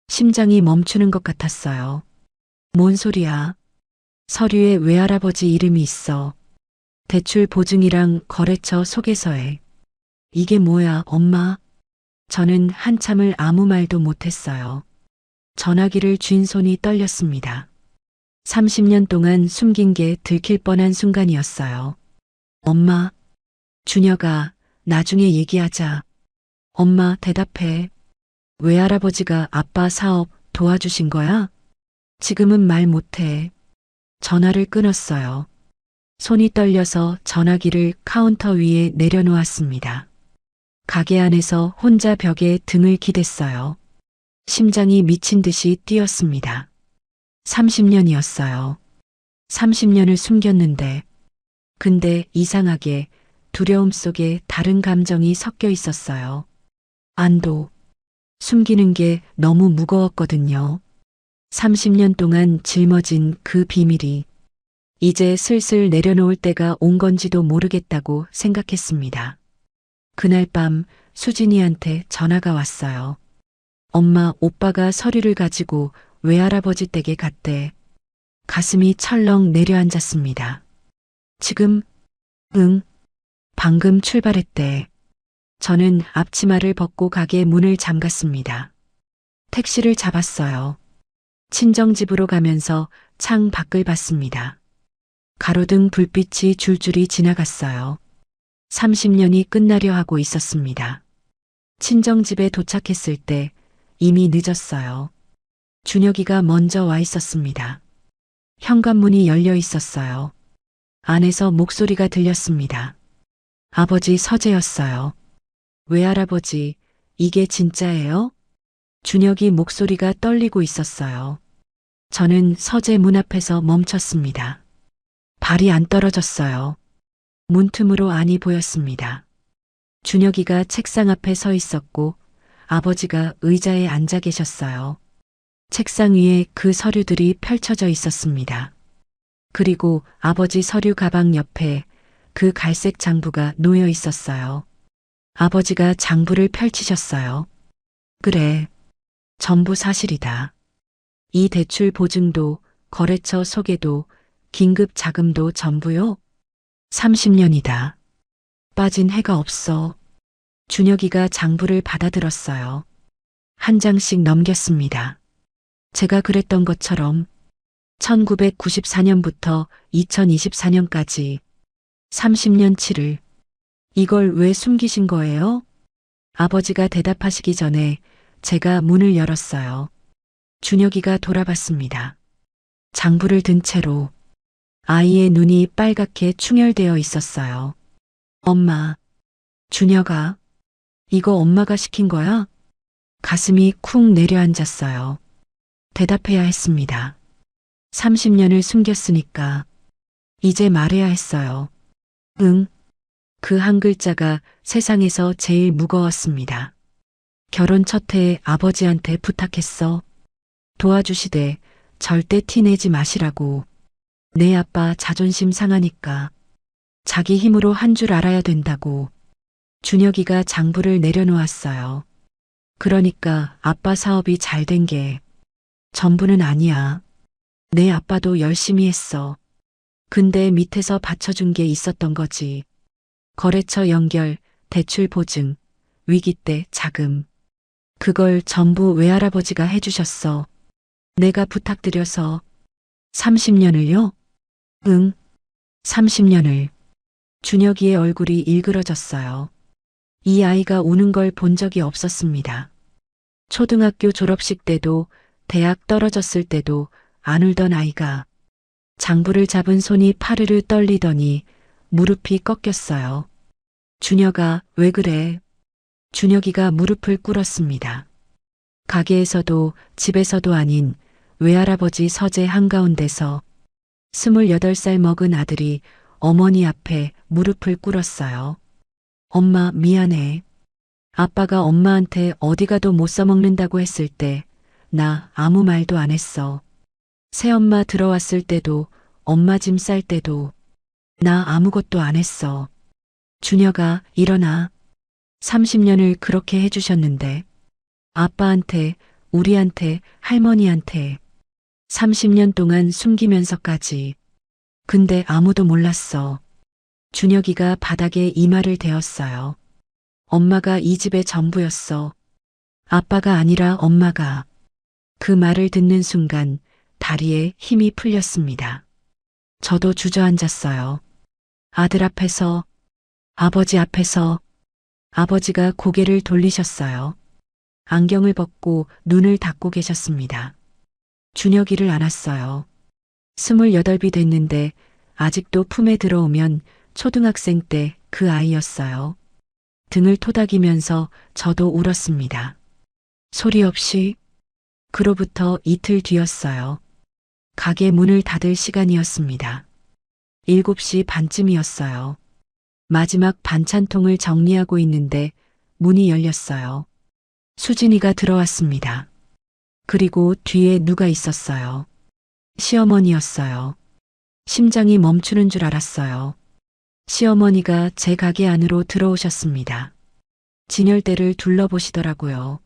심장이 멈추는 것 같았어요. 뭔 소리야? 서류에 외할아버지 이름이 있어. 대출 보증이랑 거래처 소개서에. 이게 뭐야, 엄마? 저는 한참을 아무 말도 못했어요. 전화기를 쥔 손이 떨렸습니다. 30년 동안 숨긴 게 들킬 뻔한 순간이었어요. 엄마, 준혁아, 나중에 얘기하자. 엄마, 대답해. 외할아버지가 아빠 사업 도와주신 거야? 지금은 말 못해. 전화를 끊었어요. 손이 떨려서 전화기를 카운터 위에 내려놓았습니다. 가게 안에서 혼자 벽에 등을 기댔어요. 심장이 미친 듯이 뛰었습니다. 30년이었어요. 30년을 숨겼는데, 근데 이상하게 두려움 속에 다른 감정이 섞여 있었어요. 안도. 숨기는 게 너무 무거웠거든요. 30년 동안 짊어진 그 비밀이 이제 슬슬 내려놓을 때가 온 건지도 모르겠다고 생각했습니다. 그날 밤 수진이한테 전화가 왔어요. 엄마, 오빠가 서류를 가지고 외할아버지 댁에 갔대. 가슴이 철렁 내려앉았습니다. 지금? 응. 방금 출발했대. 저는 앞치마를 벗고 가게 문을 잠갔습니다. 택시를 잡았어요. 친정집으로 가면서 창 밖을 봤습니다. 가로등 불빛이 줄줄이 지나갔어요. 30년이 끝나려 하고 있었습니다. 친정집에 도착했을 때 이미 늦었어요. 준혁이가 먼저 와 있었습니다. 현관문이 열려 있었어요. 안에서 목소리가 들렸습니다. 아버지 서재였어요. 외할아버지, 이게 진짜예요? 준혁이 목소리가 떨리고 있었어요. 저는 서재 문 앞에서 멈췄습니다. 발이 안 떨어졌어요. 문틈으로 안이 보였습니다. 준혁이가 책상 앞에 서 있었고 아버지가 의자에 앉아 계셨어요. 책상 위에 그 서류들이 펼쳐져 있었습니다. 그리고 아버지 서류 가방 옆에 그 갈색 장부가 놓여 있었어요. 아버지가 장부를 펼치셨어요. 그래, 전부 사실이다. 이 대출 보증도, 거래처 소개도, 긴급 자금도 전부요? 30년이다. 빠진 해가 없어. 준혁이가 장부를 받아들었어요. 한 장씩 넘겼습니다. 제가 그랬던 것처럼 1994년부터 2024년까지 30년치를 이걸 왜 숨기신 거예요? 아버지가 대답하시기 전에 제가 문을 열었어요. 준혁이가 돌아봤습니다. 장부를 든 채로 아이의 눈이 빨갛게 충혈되어 있었어요. 엄마, 준혁아, 이거 엄마가 시킨 거야? 가슴이 쿵 내려앉았어요. 대답해야 했습니다. 30년을 숨겼으니까 이제 말해야 했어요. 응. 그 한 글자가 세상에서 제일 무거웠습니다. 결혼 첫 해에 아버지한테 부탁했어. 도와주시되 절대 티내지 마시라고. 내 아빠 자존심 상하니까. 자기 힘으로 한 줄 알아야 된다고. 준혁이가 장부를 내려놓았어요. 그러니까 아빠 사업이 잘 된 게 전부는 아니야. 내 아빠도 열심히 했어. 근데 밑에서 받쳐준 게 있었던 거지. 거래처 연결, 대출 보증, 위기 때 자금. 그걸 전부 외할아버지가 해주셨어. 내가 부탁드려서. 30년을요? 응, 30년을. 준혁이의 얼굴이 일그러졌어요. 이 아이가 우는 걸 본 적이 없었습니다. 초등학교 졸업식 때도 대학 떨어졌을 때도 안 울던 아이가 장부를 잡은 손이 파르르 떨리더니 무릎이 꺾였어요. 준혁아, 왜 그래? 준혁이가 무릎을 꿇었습니다. 가게에서도 집에서도 아닌 외할아버지 서재 한가운데서 28살 먹은 아들이 어머니 앞에 무릎을 꿇었어요. 엄마, 미안해. 아빠가 엄마한테 어디 가도 못 써먹는다고 했을 때 나 아무 말도 안 했어. 새엄마 들어왔을 때도 엄마 짐 쌀 때도 나 아무것도 안 했어. 준혁아, 일어나. 30년을 그렇게 해주셨는데, 아빠한테, 우리한테, 할머니한테 30년 동안 숨기면서까지. 근데 아무도 몰랐어. 준혁이가 바닥에 이마를 대었어요. 엄마가 이 집의 전부였어. 아빠가 아니라 엄마가. 그 말을 듣는 순간 다리에 힘이 풀렸습니다. 저도 주저앉았어요. 아들 앞에서, 아버지 앞에서. 아버지가 고개를 돌리셨어요. 안경을 벗고 눈을 닫고 계셨습니다. 준혁이를 안았어요. 28이 됐는데 아직도 품에 들어오면 초등학생 때 그 아이였어요. 등을 토닥이면서 저도 울었습니다. 소리 없이. 그로부터 이틀 뒤였어요. 가게 문을 닫을 시간이었습니다. 7시 반쯤이었어요. 마지막 반찬통을 정리하고 있는데 문이 열렸어요. 수진이가 들어왔습니다. 그리고 뒤에 누가 있었어요. 시어머니였어요. 심장이 멈추는 줄 알았어요. 시어머니가 제 가게 안으로 들어오셨습니다. 진열대를 둘러보시더라고요.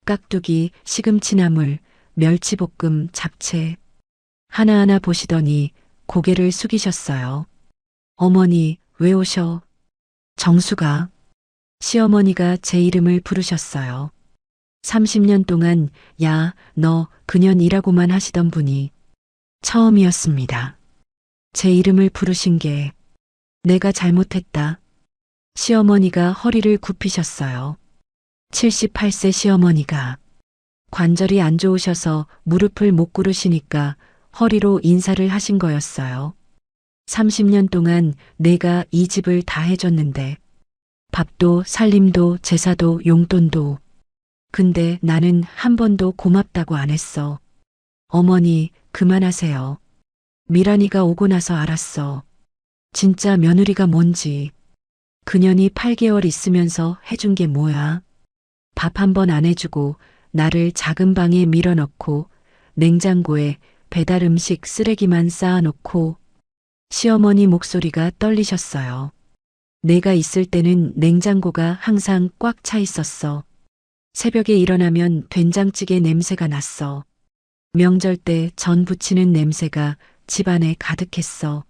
깍두기, 시금치나물, 멸치볶음, 잡채. 하나하나 보시더니 고개를 숙이셨어요. 어머니, 왜 오셔? 정수가. 시어머니가 제 이름을 부르셨어요. 30년 동안 야, 너, 그년이라고만 하시던 분이 처음이었습니다. 제 이름을 부르신 게 내가 잘못했다. 시어머니가 허리를 굽히셨어요. 78세 시어머니가 관절이 안 좋으셔서 무릎을 못 꿇으시니까 허리로 인사를 하신 거였어요. 30년 동안 내가 이 집을 다 해줬는데 밥도 살림도 제사도 용돈도. 근데 나는 한 번도 고맙다고 안 했어. 어머니, 그만하세요. 미란이가 오고 나서 알았어. 진짜 며느리가 뭔지. 그년이 8개월 있으면서 해준 게 뭐야? 밥 한 번 안 해주고 나를 작은 방에 밀어넣고 냉장고에 배달 음식 쓰레기만 쌓아놓고. 시어머니 목소리가 떨리셨어요. 내가 있을 때는 냉장고가 항상 꽉 차 있었어. 새벽에 일어나면 된장찌개 냄새가 났어. 명절 때 전 부치는 냄새가 집안에 가득했어.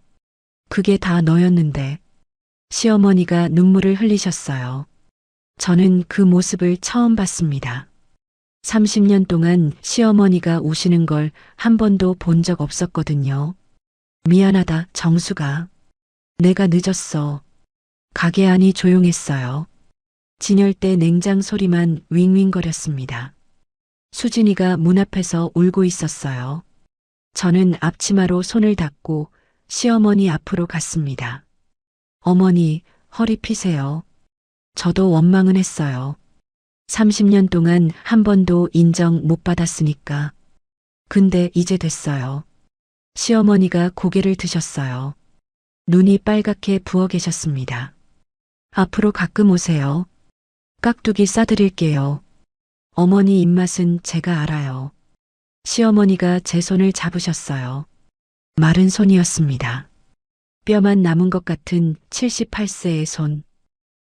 그게 다 너였는데. 시어머니가 눈물을 흘리셨어요. 저는 그 모습을 처음 봤습니다. 30년 동안 시어머니가 우시는 걸 한 번도 본 적 없었거든요. 미안하다, 정수가. 내가 늦었어. 가게 안이 조용했어요. 진열대 냉장 소리만 윙윙거렸습니다. 수진이가 문 앞에서 울고 있었어요. 저는 앞치마로 손을 닦고 시어머니 앞으로 갔습니다. 어머니, 허리 피세요. 저도 원망은 했어요. 30년 동안 한 번도 인정 못 받았으니까. 근데 이제 됐어요. 시어머니가 고개를 드셨어요. 눈이 빨갛게 부어 계셨습니다. 앞으로 가끔 오세요. 깍두기 싸드릴게요. 어머니 입맛은 제가 알아요. 시어머니가 제 손을 잡으셨어요. 마른 손이었습니다. 뼈만 남은 것 같은 78세의 손.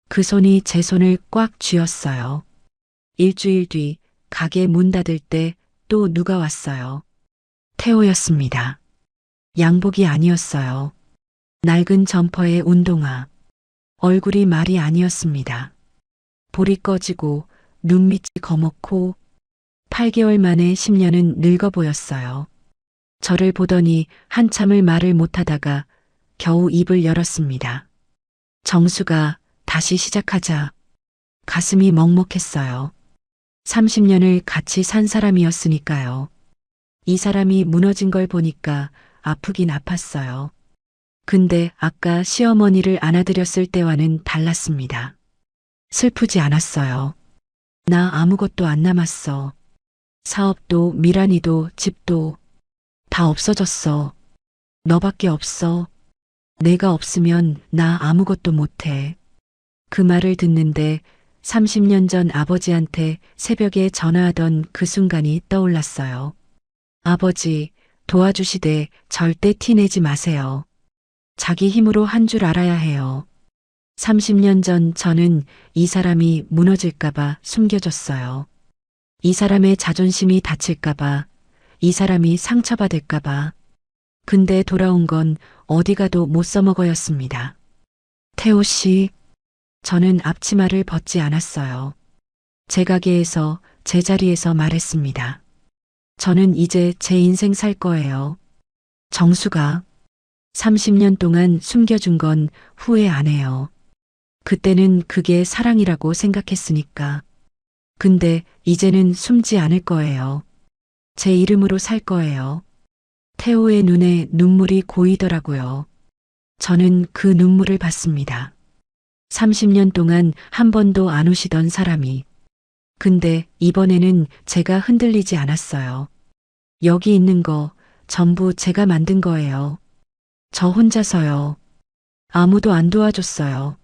그 손이 제 손을 꽉 쥐었어요. 일주일 뒤 가게 문 닫을 때 또 누가 왔어요. 태호였습니다. 양복이 아니었어요. 낡은 점퍼에 운동화. 얼굴이 말이 아니었습니다. 볼이 꺼지고 눈밑이 거먹고 8개월 만에 10년은 늙어 보였어요. 저를 보더니 한참을 말을 못하다가 겨우 입을 열었습니다. 정수가, 다시 시작하자. 가슴이 먹먹했어요. 30년을 같이 산 사람이었으니까요. 이 사람이 무너진 걸 보니까 아프긴 아팠어요. 근데 아까 시어머니를 안아드렸을 때와는 달랐습니다. 슬프지 않았어요. 나 아무것도 안 남았어. 사업도 미란이도 집도 다 없어졌어. 너밖에 없어. 내가 없으면 나 아무것도 못해. 그 말을 듣는데 30년 전 아버지한테 새벽에 전화하던 그 순간이 떠올랐어요. 아버지, 도와주시되 절대 티 내지 마세요. 자기 힘으로 한 줄 알아야 해요. 30년 전 저는 이 사람이 무너질까봐 숨겨줬어요. 이 사람의 자존심이 다칠까봐, 이 사람이 상처받을까봐. 근데 돌아온 건 어디 가도 못 써먹어였습니다. 태호 씨, 저는 앞치마를 벗지 않았어요. 제 가게에서, 제 자리에서 말했습니다. 저는 이제 제 인생 살 거예요. 정수가 30년 동안 숨겨준 건 후회 안 해요. 그때는 그게 사랑이라고 생각했으니까. 근데 이제는 숨지 않을 거예요. 제 이름으로 살 거예요. 태호의 눈에 눈물이 고이더라고요. 저는 그 눈물을 봤습니다. 30년 동안 한 번도 안 우시던 사람이. 근데 이번에는 제가 흔들리지 않았어요. 여기 있는 거 전부 제가 만든 거예요. 저 혼자서요. 아무도 안 도와줬어요.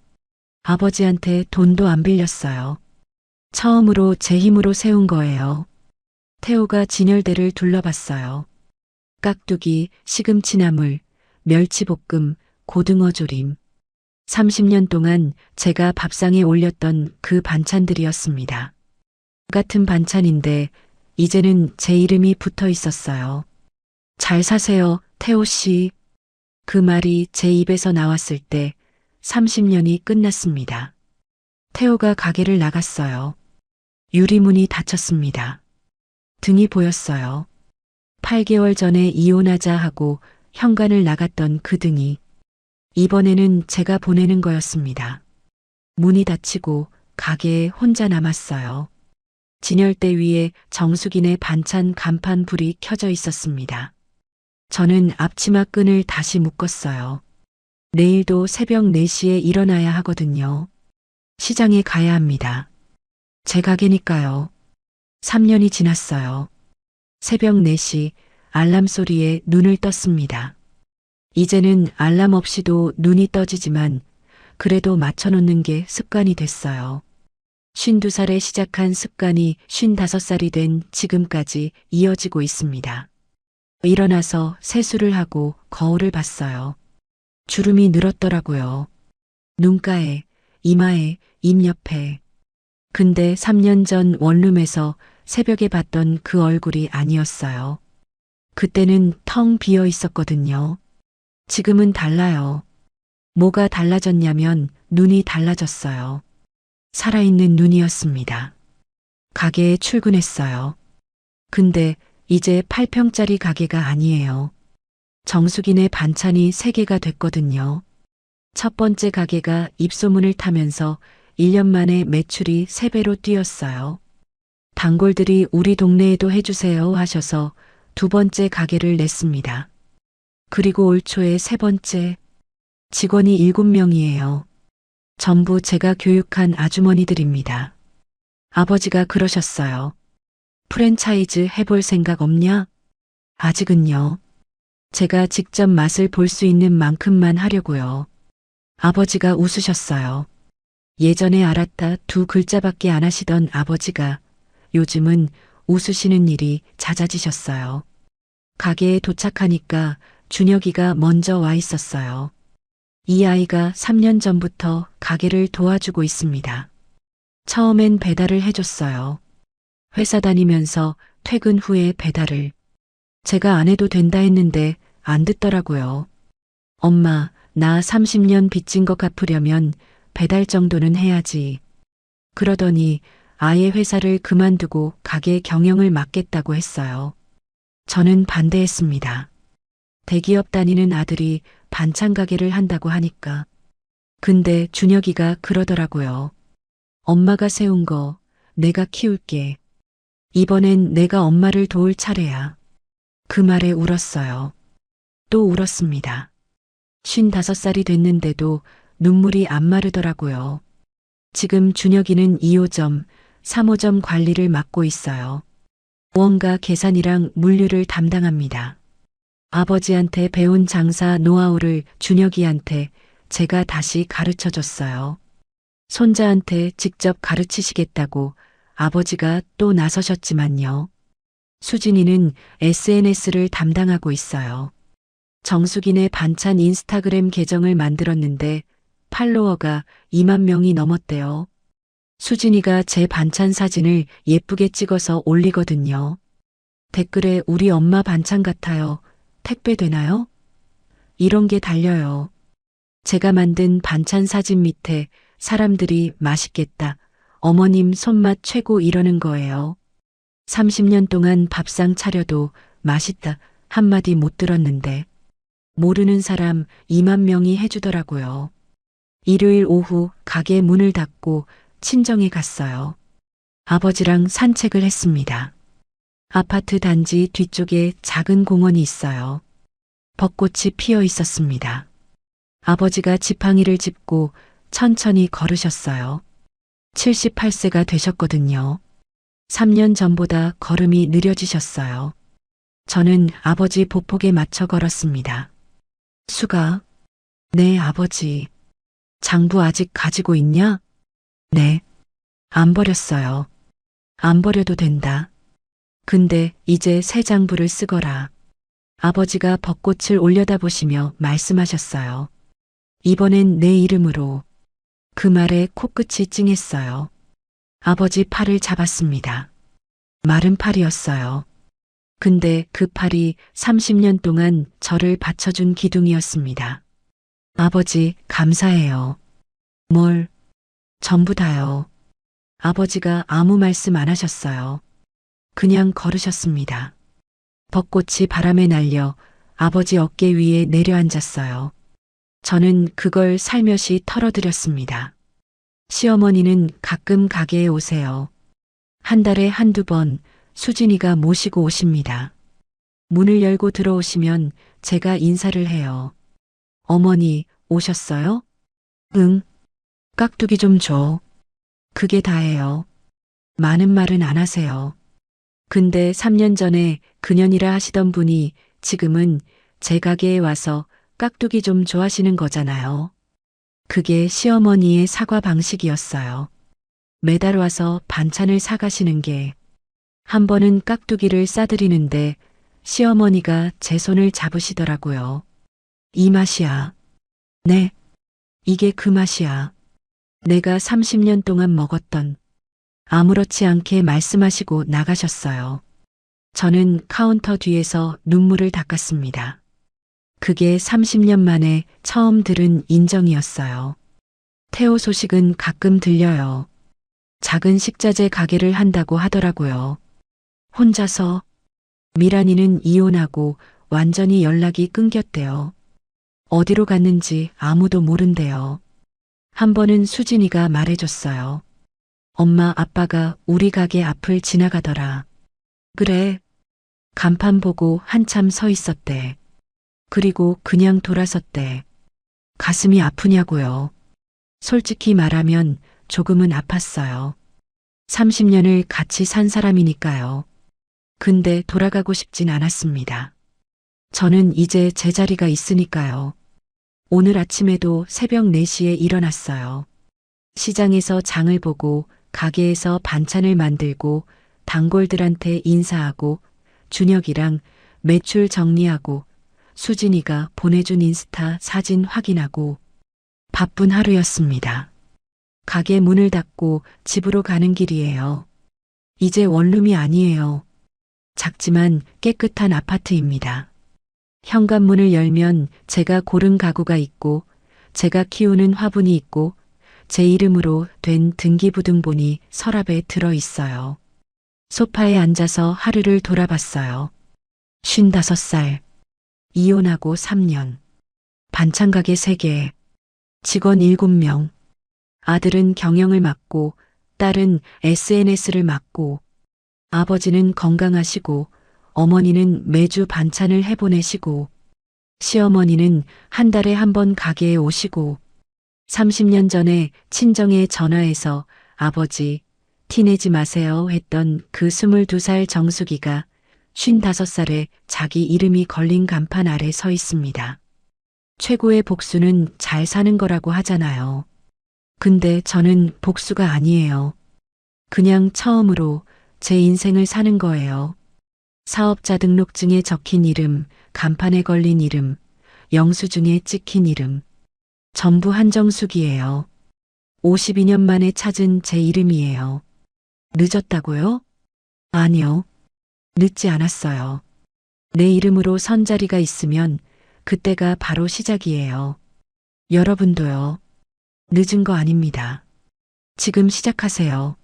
아버지한테 돈도 안 빌렸어요. 처음으로 제 힘으로 세운 거예요. 태호가 진열대를 둘러봤어요. 깍두기, 시금치나물, 멸치볶음, 고등어 조림. 30년 동안 제가 밥상에 올렸던 그 반찬들이었습니다. 같은 반찬인데 이제는 제 이름이 붙어 있었어요. 잘 사세요, 태호 씨. 그 말이 제 입에서 나왔을 때 30년이 끝났습니다. 태호가 가게를 나갔어요. 유리문이 닫혔습니다. 등이 보였어요. 8개월 전에 이혼하자 하고 현관을 나갔던 그 등이 이번에는 제가 보내는 거였습니다. 문이 닫히고 가게에 혼자 남았어요. 진열대 위에 정숙인의 반찬 간판 불이 켜져 있었습니다. 저는 앞치마 끈을 다시 묶었어요. 내일도 새벽 4시에 일어나야 하거든요. 시장에 가야 합니다. 제 가게니까요. 3년이 지났어요. 새벽 4시 알람 소리에 눈을 떴습니다. 이제는 알람 없이도 눈이 떠지지만 그래도 맞춰놓는 게 습관이 됐어요. 52살에 시작한 습관이 55살이 된 지금까지 이어지고 있습니다. 일어나서 세수를 하고 거울을 봤어요. 주름이 늘었더라고요. 눈가에, 이마에, 입 옆에. 근데 3년 전 원룸에서 새벽에 봤던 그 얼굴이 아니었어요. 그때는 텅 비어 있었거든요. 지금은 달라요. 뭐가 달라졌냐면 눈이 달라졌어요. 살아있는 눈이었습니다. 가게에 출근했어요. 근데 이제 8평짜리 가게가 아니에요. 정숙인의 반찬이 3개가 됐거든요. 첫 번째 가게가 입소문을 타면서 1년 만에 매출이 3배로 뛰었어요. 단골들이 우리 동네에도 해주세요 하셔서 2번째 가게를 냈습니다. 그리고 올 초에 3번째. 직원이 7명이에요. 전부 제가 교육한 아주머니들입니다. 아버지가 그러셨어요. 프랜차이즈 해볼 생각 없냐? 아직은요. 제가 직접 맛을 볼 수 있는 만큼만 하려고요. 아버지가 웃으셨어요. 예전에 알았다 2글자밖에 안 하시던 아버지가 요즘은 웃으시는 일이 잦아지셨어요. 가게에 도착하니까 준혁이가 먼저 와 있었어요. 이 아이가 3년 전부터 가게를 도와주고 있습니다. 처음엔 배달을 해줬어요. 회사 다니면서 퇴근 후에 배달을. 제가 안 해도 된다 했는데 안 듣더라고요. 엄마, 나 30년 빚진 거 갚으려면 배달 정도는 해야지. 그러더니 아예 회사를 그만두고 가게 경영을 맡겠다고 했어요. 저는 반대했습니다. 대기업 다니는 아들이 반찬 가게를 한다고 하니까. 근데 준혁이가 그러더라고요. 엄마가 세운 거 내가 키울게. 이번엔 내가 엄마를 도울 차례야. 그 말에 울었어요. 또 울었습니다. 55살이 됐는데도 눈물이 안 마르더라고요. 지금 준혁이는 2호점, 3호점 관리를 맡고 있어요. 무언가 계산이랑 물류를 담당합니다. 아버지한테 배운 장사 노하우를 준혁이한테 제가 다시 가르쳐 줬어요. 손자한테 직접 가르치시겠다고 아버지가 또 나서셨지만요. 수진이는 SNS를 담당하고 있어요. 정숙인의 반찬 인스타그램 계정을 만들었는데 팔로워가 2만 명이 넘었대요. 수진이가 제 반찬 사진을 예쁘게 찍어서 올리거든요. 댓글에 우리 엄마 반찬 같아요. 택배 되나요? 이런 게 달려요. 제가 만든 반찬 사진 밑에 사람들이 맛있겠다. 어머님 손맛 최고 이러는 거예요. 30년 동안 밥상 차려도 맛있다 한마디 못 들었는데 모르는 사람 2만 명이 해주더라고요. 일요일 오후 가게 문을 닫고 친정에 갔어요. 아버지랑 산책을 했습니다. 아파트 단지 뒤쪽에 작은 공원이 있어요. 벚꽃이 피어 있었습니다. 아버지가 지팡이를 짚고 천천히 걸으셨어요. 78세가 되셨거든요. 3년 전보다 걸음이 느려지셨어요. 저는 아버지 보폭에 맞춰 걸었습니다. 수가, 네, 아버지. 장부 아직 가지고 있냐? 네. 안 버렸어요. 안 버려도 된다. 근데 이제 새 장부를 쓰거라. 아버지가 벚꽃을 올려다보시며 말씀하셨어요. 이번엔 내 이름으로. 그 말에 코끝이 찡했어요. 아버지 팔을 잡았습니다. 마른 팔이었어요. 근데 그 팔이 30년 동안 저를 받쳐준 기둥이었습니다. 아버지, 감사해요. 뭘? 전부 다요. 아버지가 아무 말씀 안 하셨어요. 그냥 걸으셨습니다. 벚꽃이 바람에 날려 아버지 어깨 위에 내려앉았어요. 저는 그걸 살며시 털어드렸습니다. 시어머니는 가끔 가게에 오세요. 한 달에 한두 번 수진이가 모시고 오십니다. 문을 열고 들어오시면 제가 인사를 해요. 어머니, 오셨어요? 응. 깍두기 좀 줘. 그게 다예요. 많은 말은 안 하세요. 근데 3년 전에 그년이라 하시던 분이 지금은 제 가게에 와서 깍두기 좀 좋아하시는 거잖아요. 그게 시어머니의 사과 방식이었어요. 매달 와서 반찬을 사가시는 게 한 번은 깍두기를 싸드리는데 시어머니가 제 손을 잡으시더라고요. 이 맛이야. 네. 이게 그 맛이야. 내가 30년 동안 먹었던. 아무렇지 않게 말씀하시고 나가셨어요. 저는 카운터 뒤에서 눈물을 닦았습니다. 그게 30년 만에 처음 들은 인정이었어요. 태호 소식은 가끔 들려요. 작은 식자재 가게를 한다고 하더라고요. 혼자서. 미란이는 이혼하고 완전히 연락이 끊겼대요. 어디로 갔는지 아무도 모른대요. 한 번은 수진이가 말해줬어요. 엄마 아빠가 우리 가게 앞을 지나가더라. 그래. 간판 보고 한참 서 있었대. 그리고 그냥 돌아섰대. 가슴이 아프냐고요. 솔직히 말하면 조금은 아팠어요. 30년을 같이 산 사람이니까요. 근데 돌아가고 싶진 않았습니다. 저는 이제 제 자리가 있으니까요. 오늘 아침에도 새벽 4시에 일어났어요. 시장에서 장을 보고 가게에서 반찬을 만들고 단골들한테 인사하고 준혁이랑 매출 정리하고 수진이가 보내준 인스타 사진 확인하고 바쁜 하루였습니다. 가게 문을 닫고 집으로 가는 길이에요. 이제 원룸이 아니에요. 작지만 깨끗한 아파트입니다. 현관문을 열면 제가 고른 가구가 있고 제가 키우는 화분이 있고 제 이름으로 된 등기부등본이 서랍에 들어 있어요. 소파에 앉아서 하루를 돌아봤어요. 55살. 이혼하고 3년. 반찬 가게 3개. 직원 7명. 아들은 경영을 맡고 딸은 SNS를 맡고 아버지는 건강하시고 어머니는 매주 반찬을 해보내시고 시어머니는 한 달에 한 번 가게에 오시고 30년 전에 친정에 전화해서 아버지 티내지 마세요 했던 그 22살 정숙이가 55살에 자기 이름이 걸린 간판 아래 서 있습니다. 최고의 복수는 잘 사는 거라고 하잖아요. 근데 저는 복수가 아니에요. 그냥 처음으로 제 인생을 사는 거예요. 사업자 등록증에 적힌 이름, 간판에 걸린 이름, 영수증에 찍힌 이름. 전부 한정숙이에요. 52년 만에 찾은 제 이름이에요. 늦었다고요? 아니요. 늦지 않았어요. 내 이름으로 선자리가 있으면 그때가 바로 시작이에요. 여러분도요. 늦은 거 아닙니다. 지금 시작하세요.